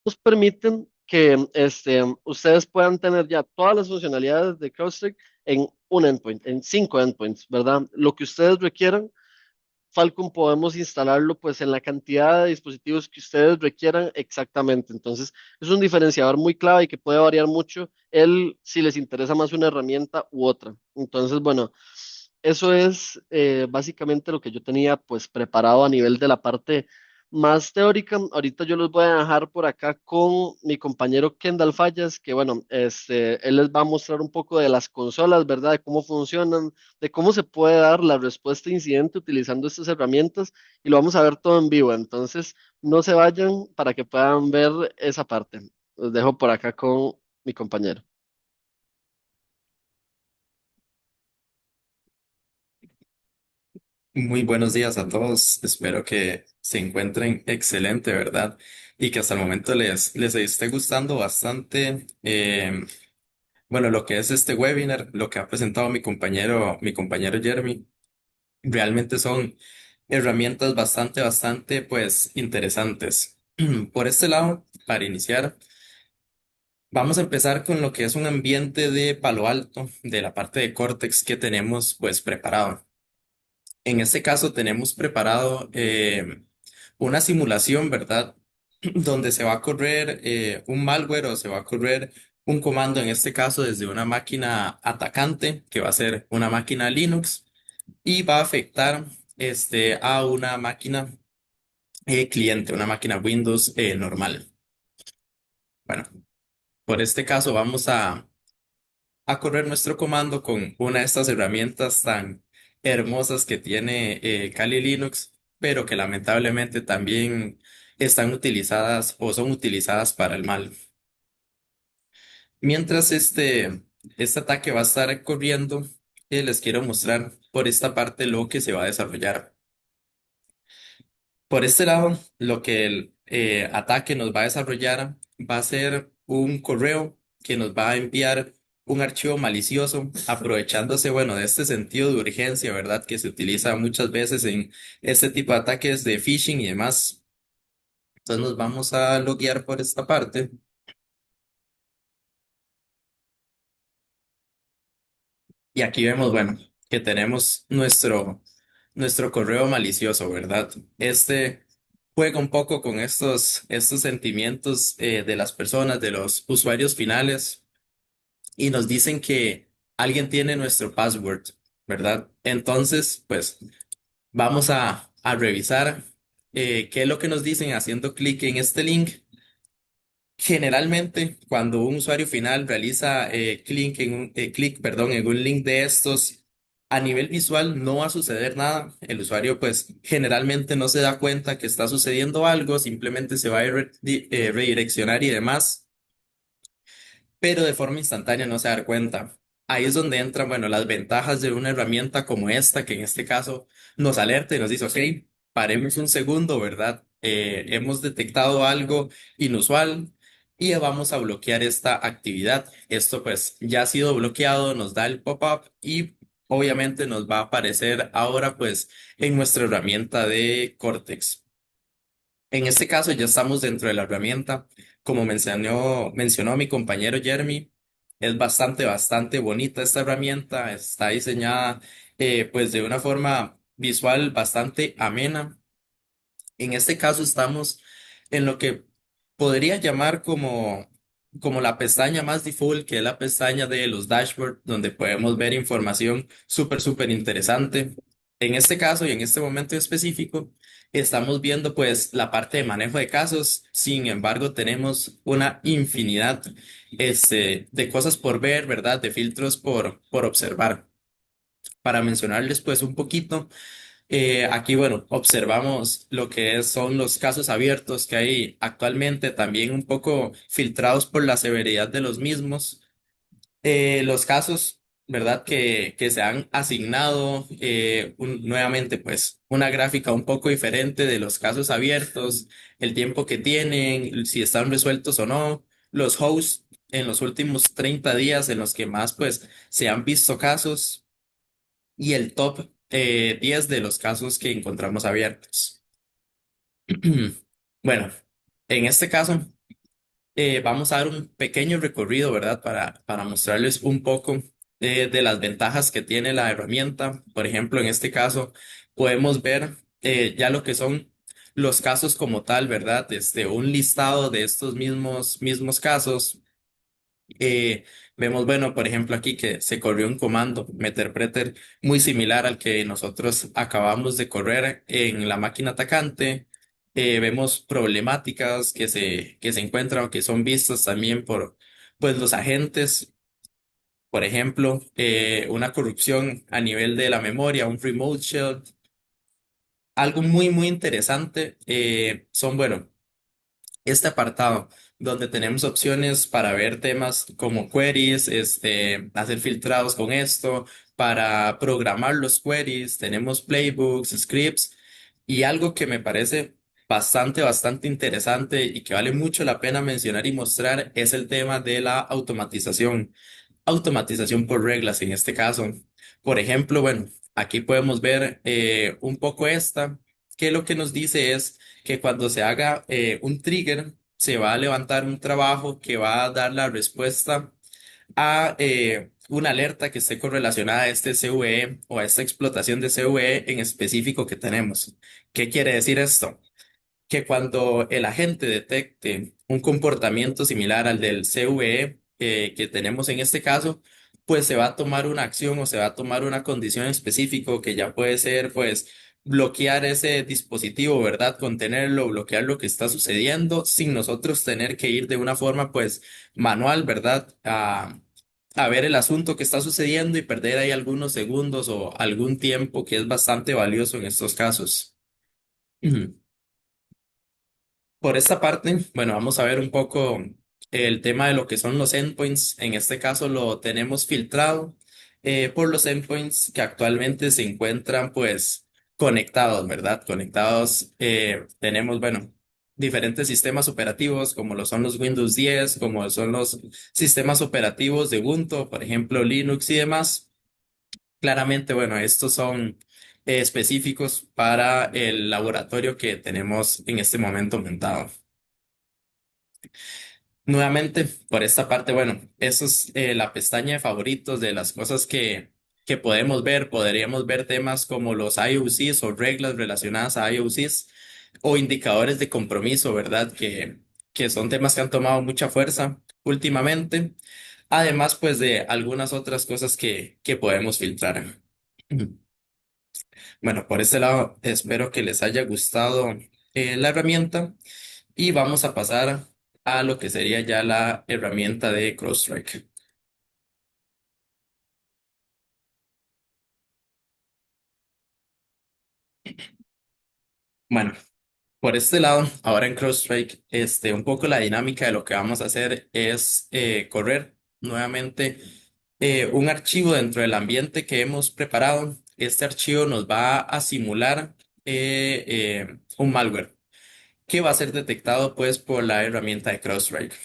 Nos permiten que ustedes puedan tener ya todas las funcionalidades de CrowdStrike en un endpoint, en 5 endpoints, ¿verdad? Lo que ustedes requieran, Falcon podemos instalarlo pues en la cantidad de dispositivos que ustedes requieran exactamente. Entonces, es un diferenciador muy clave y que puede variar mucho si les interesa más una herramienta u otra. Entonces, bueno, eso es básicamente lo que yo tenía pues preparado a nivel de la parte más teórica. Ahorita yo los voy a dejar por acá con mi compañero Kendall Fallas, que bueno, él les va a mostrar un poco de las consolas, ¿verdad? De cómo funcionan, de cómo se puede dar la respuesta a incidente utilizando estas herramientas y lo vamos a ver todo en vivo. Entonces, no se vayan para que puedan ver esa parte. Los dejo por acá con mi compañero. Muy buenos días a todos. Espero que se encuentren excelente, ¿verdad? Y que hasta el momento les esté gustando bastante. Bueno, lo que es este webinar, lo que ha presentado mi compañero Jeremy, realmente son herramientas bastante, pues, interesantes. Por este lado, para iniciar, vamos a empezar con lo que es un ambiente de Palo Alto, de la parte de Cortex que tenemos, pues, preparado. En este caso tenemos preparado una simulación, ¿verdad? Donde se va a correr un malware o se va a correr un comando, en este caso desde una máquina atacante, que va a ser una máquina Linux, y va a afectar a una máquina cliente, una máquina Windows normal. Bueno, por este caso vamos a correr nuestro comando con una de estas herramientas tan hermosas que tiene Kali Linux, pero que lamentablemente también están utilizadas o son utilizadas para el mal. Mientras este ataque va a estar corriendo, les quiero mostrar por esta parte lo que se va a desarrollar. Por este lado, lo que el ataque nos va a desarrollar va a ser un correo que nos va a enviar un archivo malicioso, aprovechándose, bueno, de este sentido de urgencia, ¿verdad? Que se utiliza muchas veces en este tipo de ataques de phishing y demás. Entonces nos vamos a loguear por esta parte y aquí vemos, bueno, que tenemos nuestro correo malicioso, ¿verdad? Este juega un poco con estos sentimientos de las personas, de los usuarios finales, y nos dicen que alguien tiene nuestro password, ¿verdad? Entonces, pues vamos a revisar qué es lo que nos dicen haciendo clic en este link. Generalmente, cuando un usuario final realiza clic, en un link de estos, a nivel visual no va a suceder nada. El usuario, pues, generalmente no se da cuenta que está sucediendo algo, simplemente se va a redireccionar y demás, pero de forma instantánea no se da cuenta. Ahí es donde entran, bueno, las ventajas de una herramienta como esta, que en este caso nos alerta y nos dice, ok, paremos un segundo, ¿verdad? Hemos detectado algo inusual y vamos a bloquear esta actividad. Esto pues ya ha sido bloqueado, nos da el pop-up y obviamente nos va a aparecer ahora pues en nuestra herramienta de Cortex. En este caso ya estamos dentro de la herramienta. Como mencionó mi compañero Jeremy, es bastante bonita esta herramienta. Está diseñada pues de una forma visual bastante amena. En este caso estamos en lo que podría llamar como la pestaña más default, que es la pestaña de los dashboards, donde podemos ver información súper interesante. En este caso y en este momento específico, estamos viendo pues la parte de manejo de casos. Sin embargo, tenemos una infinidad de cosas por ver, ¿verdad? De filtros por observar. Para mencionarles pues un poquito, aquí, bueno, observamos lo que son los casos abiertos que hay actualmente, también un poco filtrados por la severidad de los mismos. Los casos, ¿verdad? Que se han asignado nuevamente, pues, una gráfica un poco diferente de los casos abiertos, el tiempo que tienen, si están resueltos o no, los hosts en los últimos 30 días en los que más, pues, se han visto casos y el top 10 de los casos que encontramos abiertos. Bueno, en este caso vamos a dar un pequeño recorrido, ¿verdad? Para mostrarles un poco de las ventajas que tiene la herramienta. Por ejemplo, en este caso, podemos ver ya lo que son los casos como tal, ¿verdad? Un listado de estos mismos casos. Vemos, bueno, por ejemplo, aquí que se corrió un comando Meterpreter muy similar al que nosotros acabamos de correr en la máquina atacante. Vemos problemáticas que se encuentran o que son vistas también por pues, los agentes. Por ejemplo, una corrupción a nivel de la memoria, un remote shell. Algo muy interesante son, bueno, este apartado donde tenemos opciones para ver temas como queries, hacer filtrados con esto, para programar los queries, tenemos playbooks, scripts y algo que me parece bastante interesante y que vale mucho la pena mencionar y mostrar es el tema de la automatización por reglas en este caso. Por ejemplo, bueno, aquí podemos ver un poco esta, que lo que nos dice es que cuando se haga un trigger, se va a levantar un trabajo que va a dar la respuesta a una alerta que esté correlacionada a este CVE o a esta explotación de CVE en específico que tenemos. ¿Qué quiere decir esto? Que cuando el agente detecte un comportamiento similar al del CVE que tenemos en este caso, pues se va a tomar una acción o se va a tomar una condición específica que ya puede ser, pues, bloquear ese dispositivo, ¿verdad? Contenerlo, bloquear lo que está sucediendo sin nosotros tener que ir de una forma, pues, manual, ¿verdad? A ver el asunto que está sucediendo y perder ahí algunos segundos o algún tiempo que es bastante valioso en estos casos. Por esta parte, bueno, vamos a ver un poco el tema de lo que son los endpoints. En este caso lo tenemos filtrado por los endpoints que actualmente se encuentran pues conectados, ¿verdad? Conectados, tenemos, bueno, diferentes sistemas operativos como lo son los Windows 10, como son los sistemas operativos de Ubuntu, por ejemplo, Linux y demás. Claramente, bueno, estos son específicos para el laboratorio que tenemos en este momento montado. Nuevamente, por esta parte, bueno, eso es la pestaña de favoritos de las cosas que podemos ver. Podríamos ver temas como los IOCs o reglas relacionadas a IOCs o indicadores de compromiso, ¿verdad? Que son temas que han tomado mucha fuerza últimamente. Además, pues de algunas otras cosas que podemos filtrar. Bueno, por este lado, espero que les haya gustado la herramienta y vamos a pasar a lo que sería ya la herramienta de CrowdStrike. Bueno, por este lado, ahora en CrowdStrike, un poco la dinámica de lo que vamos a hacer es correr nuevamente un archivo dentro del ambiente que hemos preparado. Este archivo nos va a simular un malware que va a ser detectado pues por la herramienta de CrowdStrike.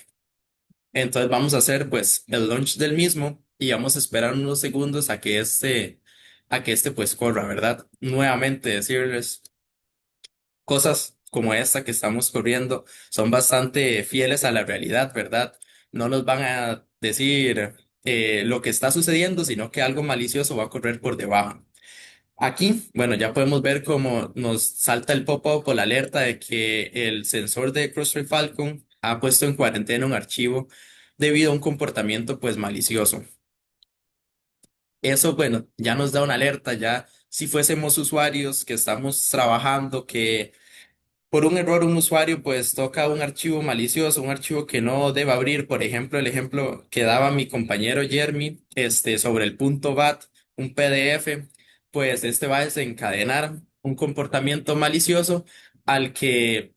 Entonces vamos a hacer pues el launch del mismo y vamos a esperar unos segundos a que este pues corra, ¿verdad? Nuevamente decirles cosas como esta que estamos corriendo son bastante fieles a la realidad, ¿verdad? No nos van a decir lo que está sucediendo, sino que algo malicioso va a correr por debajo. Aquí, bueno, ya podemos ver cómo nos salta el pop-up o la alerta de que el sensor de Crossfire Falcon ha puesto en cuarentena un archivo debido a un comportamiento pues malicioso. Eso, bueno, ya nos da una alerta, ya si fuésemos usuarios que estamos trabajando, que por un error un usuario pues toca un archivo malicioso, un archivo que no debe abrir, por ejemplo, el ejemplo que daba mi compañero Jeremy, sobre el punto .bat, un PDF, pues este va a desencadenar un comportamiento malicioso al que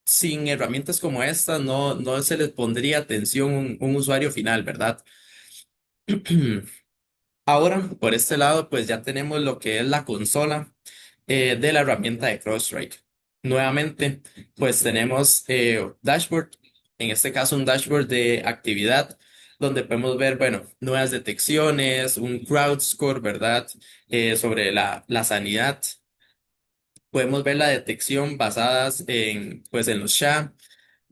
sin herramientas como esta no se les pondría atención un usuario final, ¿verdad? Ahora, por este lado, pues ya tenemos lo que es la consola de la herramienta de CrowdStrike. Nuevamente, pues tenemos dashboard, en este caso un dashboard de actividad, donde podemos ver, bueno, nuevas detecciones, un crowd score, ¿verdad? Sobre la sanidad. Podemos ver la detección basadas pues, en los SHA,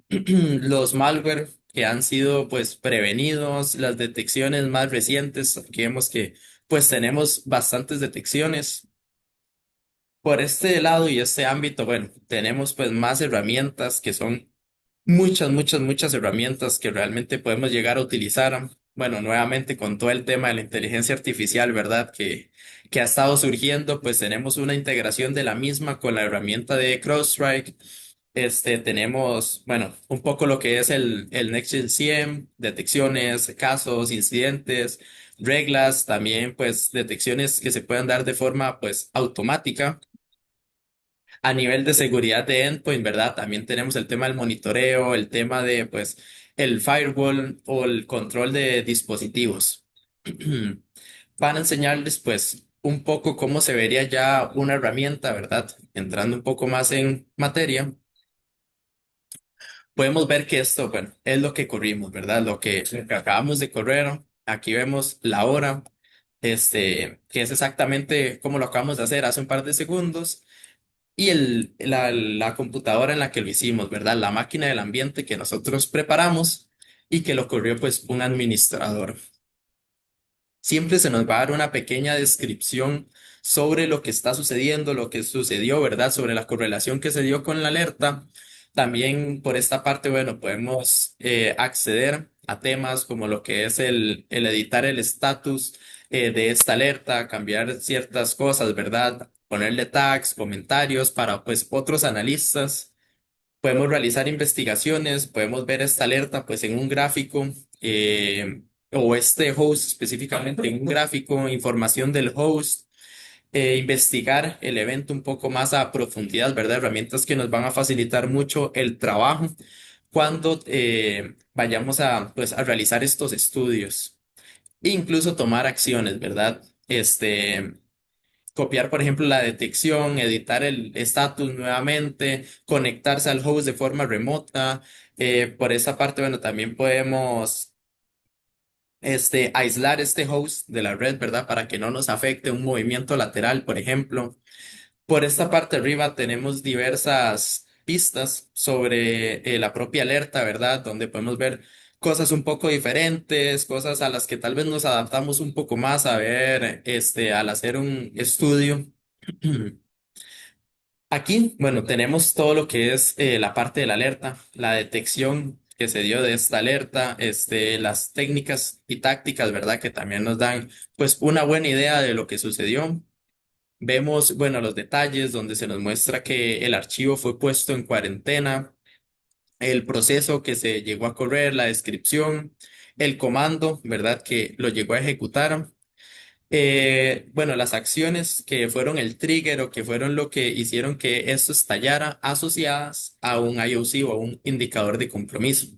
los malware que han sido pues prevenidos, las detecciones más recientes, aquí vemos que pues tenemos bastantes detecciones. Por este lado y este ámbito, bueno, tenemos pues más herramientas que son muchas herramientas que realmente podemos llegar a utilizar. Bueno, nuevamente con todo el tema de la inteligencia artificial, ¿verdad? Que ha estado surgiendo, pues tenemos una integración de la misma con la herramienta de CrowdStrike. Tenemos, bueno, un poco lo que es el NextGen CIEM, detecciones, casos, incidentes, reglas, también pues detecciones que se pueden dar de forma pues automática. A nivel de seguridad de endpoint, ¿verdad? También tenemos el tema del monitoreo, el tema de, pues, el firewall o el control de dispositivos. Van a enseñarles, pues, un poco cómo se vería ya una herramienta, ¿verdad? Entrando un poco más en materia, podemos ver que esto, bueno, es lo que corrimos, ¿verdad? Lo que acabamos de correr. Aquí vemos la hora, que es exactamente como lo acabamos de hacer hace un par de segundos y la computadora en la que lo hicimos, ¿verdad? La máquina del ambiente que nosotros preparamos y que lo corrió pues un administrador. Siempre se nos va a dar una pequeña descripción sobre lo que está sucediendo, lo que sucedió, ¿verdad? Sobre la correlación que se dio con la alerta. También por esta parte, bueno, podemos acceder a temas como lo que es el editar el estatus de esta alerta, cambiar ciertas cosas, ¿verdad? Ponerle tags, comentarios para pues otros analistas. Podemos realizar investigaciones, podemos ver esta alerta pues en un gráfico o este host específicamente en un gráfico, información del host, investigar el evento un poco más a profundidad, ¿verdad? Herramientas que nos van a facilitar mucho el trabajo cuando vayamos a, pues, a realizar estos estudios. E incluso tomar acciones, ¿verdad? Copiar, por ejemplo, la detección, editar el estatus nuevamente, conectarse al host de forma remota. Por esa parte, bueno, también podemos aislar este host de la red, ¿verdad? Para que no nos afecte un movimiento lateral, por ejemplo. Por esta parte arriba tenemos diversas pistas sobre la propia alerta, ¿verdad? Donde podemos ver cosas un poco diferentes, cosas a las que tal vez nos adaptamos un poco más a ver, al hacer un estudio. Aquí, bueno, tenemos todo lo que es la parte de la alerta, la detección que se dio de esta alerta, las técnicas y tácticas, ¿verdad? Que también nos dan, pues, una buena idea de lo que sucedió. Vemos, bueno, los detalles donde se nos muestra que el archivo fue puesto en cuarentena, el proceso que se llegó a correr, la descripción, el comando, ¿verdad? Que lo llegó a ejecutar. Bueno, las acciones que fueron el trigger o que fueron lo que hicieron que esto estallara asociadas a un IOC o a un indicador de compromiso.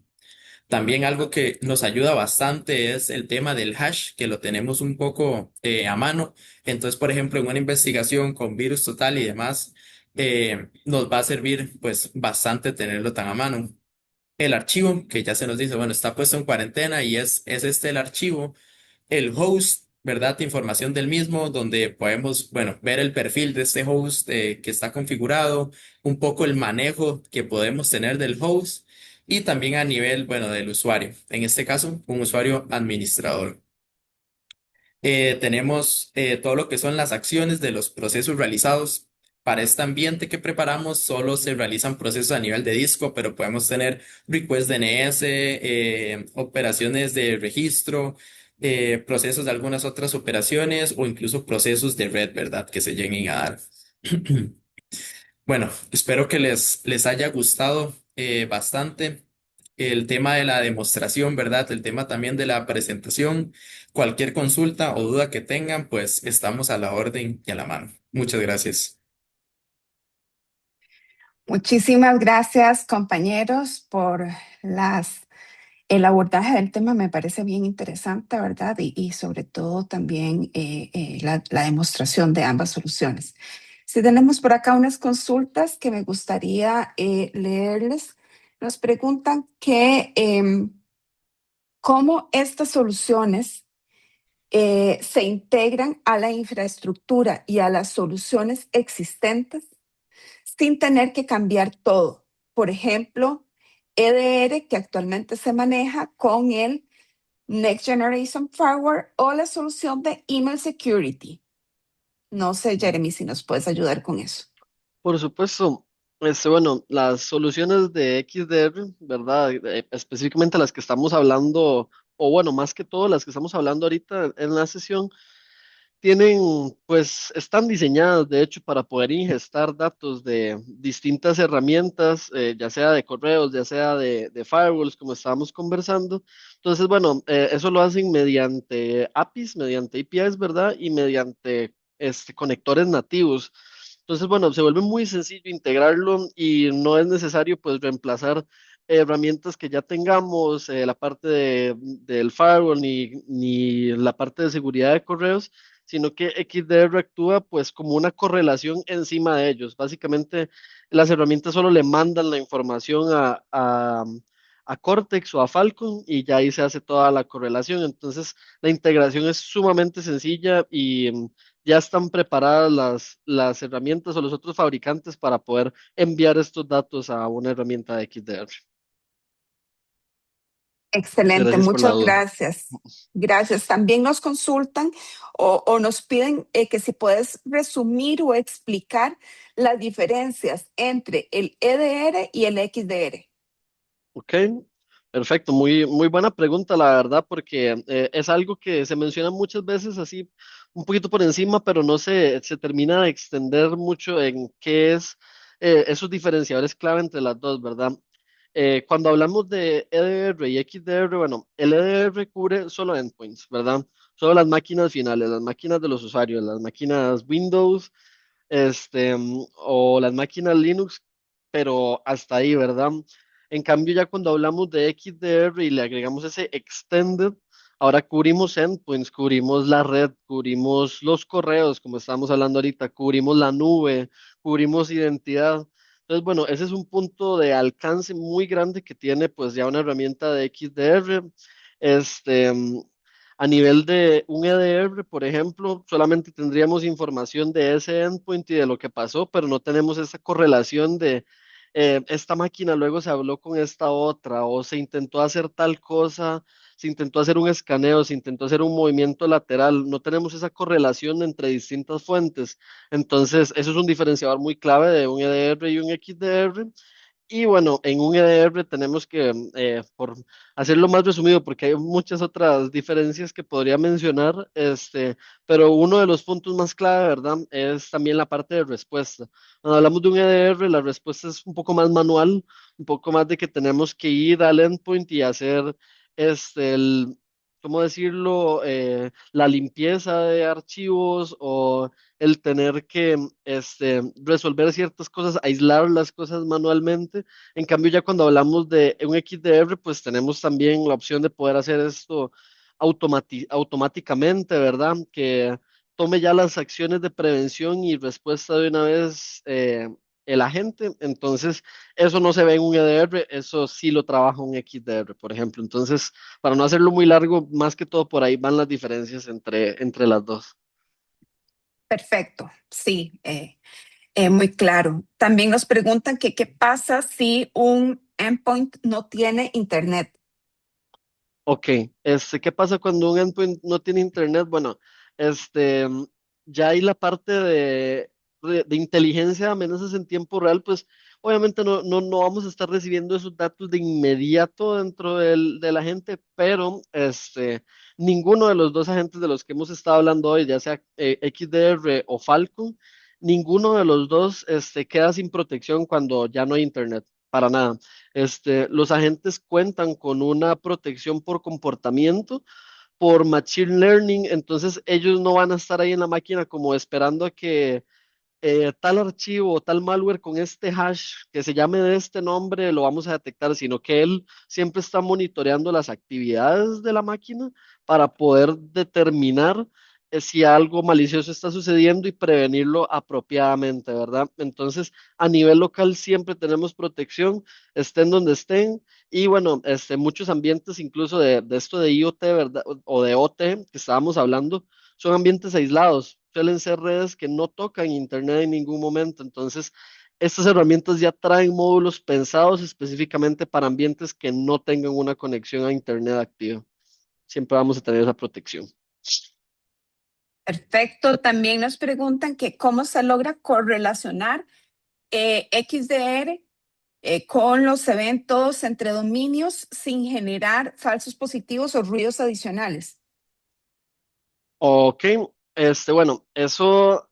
También algo que nos ayuda bastante es el tema del hash, que lo tenemos un poco a mano. Entonces, por ejemplo, en una investigación con virus total y demás, nos va a servir pues bastante tenerlo tan a mano. El archivo, que ya se nos dice, bueno, está puesto en cuarentena y es este el archivo, el host, ¿verdad? Información del mismo, donde podemos, bueno, ver el perfil de este host que está configurado, un poco el manejo que podemos tener del host y también a nivel, bueno, del usuario. En este caso, un usuario administrador. Tenemos todo lo que son las acciones de los procesos realizados. Para este ambiente que preparamos, solo se realizan procesos a nivel de disco, pero podemos tener request DNS, operaciones de registro, procesos de algunas otras operaciones o incluso procesos de red, ¿verdad? Que se lleguen a dar. Bueno, espero que les haya gustado bastante el tema de la demostración, ¿verdad? El tema también de la presentación. Cualquier consulta o duda que tengan, pues estamos a la orden y a la mano. Muchas gracias. Muchísimas gracias, compañeros, por el abordaje del tema. Me parece bien interesante, ¿verdad? Y sobre todo también la demostración de ambas soluciones. Si tenemos por acá unas consultas que me gustaría leerles. Nos preguntan que cómo estas soluciones se integran a la infraestructura y a las soluciones existentes sin tener que cambiar todo. Por ejemplo, EDR, que actualmente se maneja con el Next Generation Firewall o la solución de Email Security. No sé, Jeremy, si nos puedes ayudar con eso. Por supuesto, bueno, las soluciones de XDR, ¿verdad? Específicamente las que estamos hablando, o bueno, más que todo las que estamos hablando ahorita en la sesión, tienen, pues, están diseñadas, de hecho, para poder ingestar datos de distintas herramientas, ya sea de correos, ya sea de firewalls, como estábamos conversando. Entonces, bueno, eso lo hacen mediante APIs, mediante APIs, ¿verdad? Y mediante conectores nativos. Entonces, bueno, se vuelve muy sencillo integrarlo y no es necesario, pues, reemplazar herramientas que ya tengamos, la parte del firewall ni la parte de seguridad de correos, sino que XDR actúa pues como una correlación encima de ellos. Básicamente, las herramientas solo le mandan la información a Cortex o a Falcon y ya ahí se hace toda la correlación. Entonces, la integración es sumamente sencilla y ya están preparadas las herramientas o los otros fabricantes para poder enviar estos datos a una herramienta de XDR. Excelente, Gracias por la muchas duda. gracias. Gracias. También nos consultan o nos piden que si puedes resumir o explicar las diferencias entre el EDR y el XDR. Ok, perfecto. Muy, muy buena pregunta, la verdad, porque es algo que se menciona muchas veces así, un poquito por encima, pero no se termina de extender mucho en qué es esos diferenciadores clave entre las dos, ¿verdad? Cuando hablamos de EDR y XDR, bueno, el EDR cubre solo endpoints, ¿verdad? Solo las máquinas finales, las máquinas de los usuarios, las máquinas Windows, o las máquinas Linux, pero hasta ahí, ¿verdad? En cambio, ya cuando hablamos de XDR y le agregamos ese extended, ahora cubrimos endpoints, cubrimos la red, cubrimos los correos, como estábamos hablando ahorita, cubrimos la nube, cubrimos identidad. Entonces, bueno, ese es un punto de alcance muy grande que tiene pues ya una herramienta de XDR. Este, a nivel de un EDR, por ejemplo, solamente tendríamos información de ese endpoint y de lo que pasó, pero no tenemos esa correlación de esta máquina luego se habló con esta otra o se intentó hacer tal cosa, se intentó hacer un escaneo, se intentó hacer un movimiento lateral. No tenemos esa correlación entre distintas fuentes. Entonces, eso es un diferenciador muy clave de un EDR y un XDR. Y bueno, en un EDR tenemos que, por hacerlo más resumido, porque hay muchas otras diferencias que podría mencionar, pero uno de los puntos más clave, ¿verdad? Es también la parte de respuesta. Cuando hablamos de un EDR, la respuesta es un poco más manual, un poco más de que tenemos que ir al endpoint y hacer, ¿cómo decirlo? La limpieza de archivos o el tener que resolver ciertas cosas, aislar las cosas manualmente. En cambio, ya cuando hablamos de un XDR, pues tenemos también la opción de poder hacer esto automáticamente, ¿verdad? Que tome ya las acciones de prevención y respuesta de una vez el agente. Entonces, eso no se ve en un EDR, eso sí lo trabaja un XDR, por ejemplo. Entonces, para no hacerlo muy largo, más que todo por ahí van las diferencias entre las dos. Perfecto, sí, muy claro. También nos preguntan que qué pasa si un endpoint no tiene internet. Ok, ¿qué pasa cuando un endpoint no tiene internet? Bueno, este, ya hay la parte de inteligencia, amenazas en tiempo real, pues Obviamente no vamos a estar recibiendo esos datos de inmediato dentro de la gente, pero ninguno de los dos agentes de los que hemos estado hablando hoy, ya sea XDR o Falcon, ninguno de los dos queda sin protección cuando ya no hay internet, para nada. Los agentes cuentan con una protección por comportamiento, por machine learning, entonces ellos no van a estar ahí en la máquina como esperando a que tal archivo o tal malware con este hash que se llame de este nombre lo vamos a detectar, sino que él siempre está monitoreando las actividades de la máquina para poder determinar si algo malicioso está sucediendo y prevenirlo apropiadamente, ¿verdad? Entonces, a nivel local siempre tenemos protección, estén donde estén. Y bueno, muchos ambientes, incluso de esto de IoT, ¿verdad? O de OT que estábamos hablando, son ambientes aislados, suelen ser redes que no tocan internet en ningún momento. Entonces, estas herramientas ya traen módulos pensados específicamente para ambientes que no tengan una conexión a internet activa. Siempre vamos a tener esa protección. Perfecto. También nos preguntan que cómo se logra correlacionar XDR con los eventos entre dominios sin generar falsos positivos o ruidos adicionales. Ok, bueno, eso,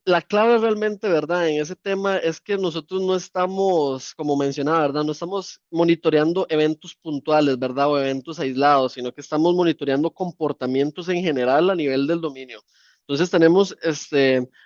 la clave realmente, ¿verdad? En ese tema es que nosotros no estamos, como mencionaba, ¿verdad? No estamos monitoreando eventos puntuales, ¿verdad? O eventos aislados, sino que estamos monitoreando comportamientos en general a nivel del dominio. Entonces tenemos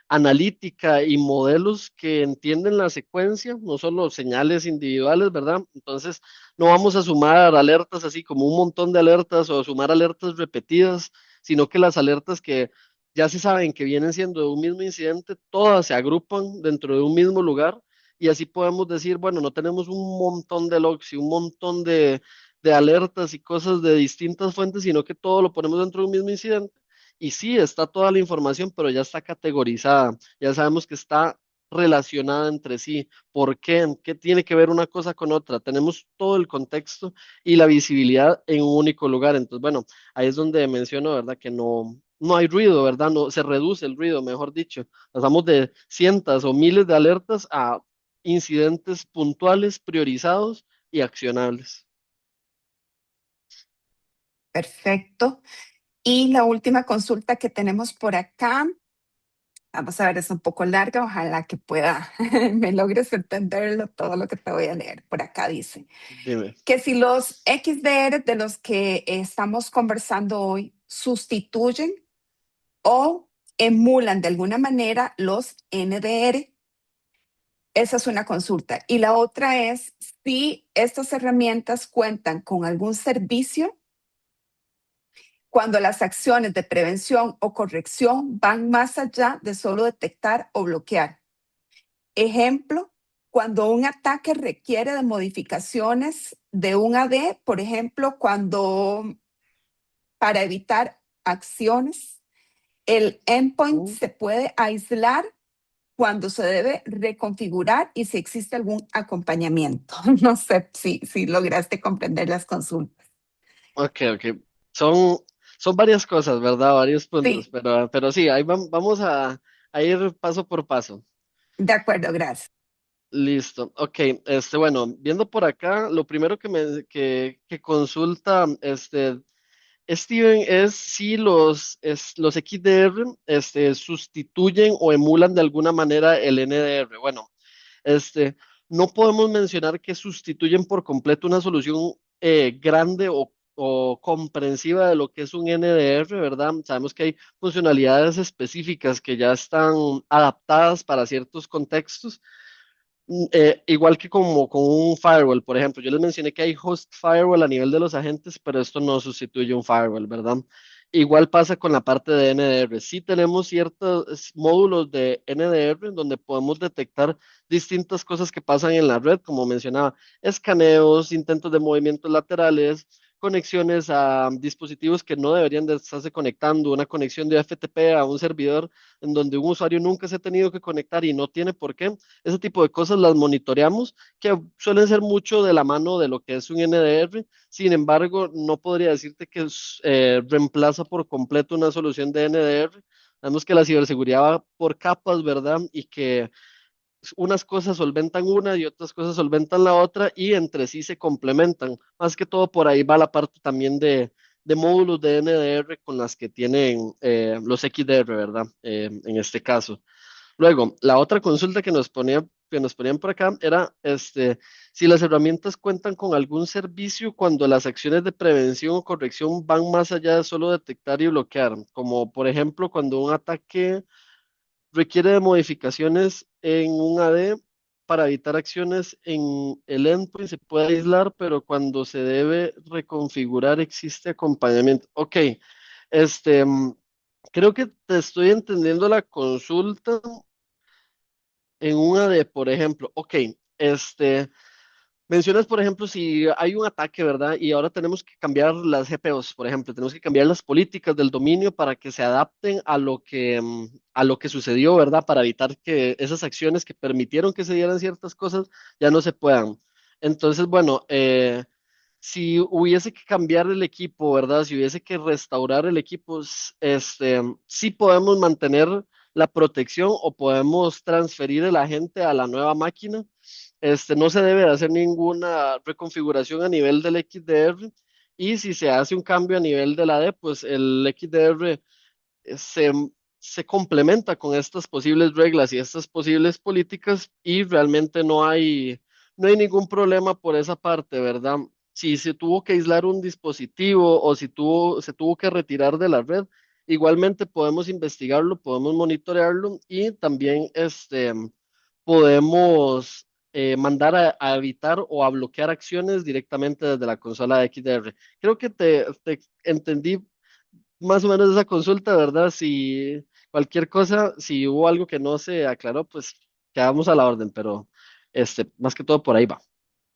analítica y modelos que entienden la secuencia, no solo señales individuales, ¿verdad? Entonces no vamos a sumar alertas así como un montón de alertas o sumar alertas repetidas, sino que las alertas que ya se saben que vienen siendo de un mismo incidente, todas se agrupan dentro de un mismo lugar y así podemos decir, bueno, no tenemos un montón de logs y un montón de alertas y cosas de distintas fuentes, sino que todo lo ponemos dentro de un mismo incidente. Y sí, está toda la información, pero ya está categorizada, ya sabemos que está relacionada entre sí. ¿Por qué? ¿Qué tiene que ver una cosa con otra? Tenemos todo el contexto y la visibilidad en un único lugar. Entonces, bueno, ahí es donde menciono, ¿verdad? Que no hay ruido, ¿verdad? No, se reduce el ruido, mejor dicho. Pasamos de cientos o miles de alertas a incidentes puntuales, priorizados y accionables. Perfecto. Y la última consulta que tenemos por acá, vamos a ver, es un poco larga, ojalá que pueda, me logres entenderlo todo lo que te voy a leer. Por acá dice Dime. que si los XDR de los que estamos conversando hoy sustituyen o emulan de alguna manera los NDR. Esa es una consulta. Y la otra es si estas herramientas cuentan con algún servicio cuando las acciones de prevención o corrección van más allá de solo detectar o bloquear. Ejemplo, cuando un ataque requiere de modificaciones de un AD, por ejemplo, cuando para evitar acciones, el endpoint Mm, se puede aislar cuando se debe reconfigurar y si existe algún acompañamiento. No sé si lograste comprender las consultas. Ok, ok. Son, son varias cosas, ¿verdad? Varios puntos, Sí, pero sí, ahí vamos a ir paso por paso. de acuerdo, gracias. Listo. Ok, bueno, viendo por acá, lo primero que consulta Steven es si los XDR sustituyen o emulan de alguna manera el NDR. Bueno, este, no podemos mencionar que sustituyen por completo una solución grande o comprensiva de lo que es un NDR, ¿verdad? Sabemos que hay funcionalidades específicas que ya están adaptadas para ciertos contextos, igual que como con un firewall, por ejemplo. Yo les mencioné que hay host firewall a nivel de los agentes, pero esto no sustituye un firewall, ¿verdad? Igual pasa con la parte de NDR. Sí tenemos ciertos módulos de NDR en donde podemos detectar distintas cosas que pasan en la red, como mencionaba, escaneos, intentos de movimientos laterales, conexiones a dispositivos que no deberían de estarse conectando, una conexión de FTP a un servidor en donde un usuario nunca se ha tenido que conectar y no tiene por qué. Ese tipo de cosas las monitoreamos, que suelen ser mucho de la mano de lo que es un NDR. Sin embargo, no podría decirte que reemplaza por completo una solución de NDR. Sabemos que la ciberseguridad va por capas, ¿verdad? Y que unas cosas solventan una y otras cosas solventan la otra y entre sí se complementan. Más que todo por ahí va la parte también de módulos de NDR con las que tienen los XDR, ¿verdad? En este caso. Luego, la otra consulta que nos ponían por acá era si las herramientas cuentan con algún servicio cuando las acciones de prevención o corrección van más allá de solo detectar y bloquear, como por ejemplo cuando un ataque requiere de modificaciones en un AD para evitar acciones en el endpoint, se puede aislar, pero cuando se debe reconfigurar existe acompañamiento. Ok, este, mm, creo que te estoy entendiendo la consulta en un AD, por ejemplo. Ok, este, mencionas, por ejemplo, si hay un ataque, ¿verdad? Y ahora tenemos que cambiar las GPOs, por ejemplo, tenemos que cambiar las políticas del dominio para que se adapten a lo que sucedió, ¿verdad? Para evitar que esas acciones que permitieron que se dieran ciertas cosas ya no se puedan. Entonces, bueno, si hubiese que cambiar el equipo, ¿verdad? Si hubiese que restaurar el equipo, sí podemos mantener la protección o podemos transferir el agente a la nueva máquina. No se debe de hacer ninguna reconfiguración a nivel del XDR y si se hace un cambio a nivel de la D, pues el XDR se, se complementa con estas posibles reglas y estas posibles políticas y realmente no hay ningún problema por esa parte, ¿verdad? Si se tuvo que aislar un dispositivo o si se tuvo que retirar de la red, igualmente podemos investigarlo, podemos monitorearlo y también podemos mandar a evitar o a bloquear acciones directamente desde la consola de XDR. Creo que te entendí más o menos esa consulta, ¿verdad? Si cualquier cosa, si hubo algo que no se aclaró, pues quedamos a la orden, pero más que todo por ahí va.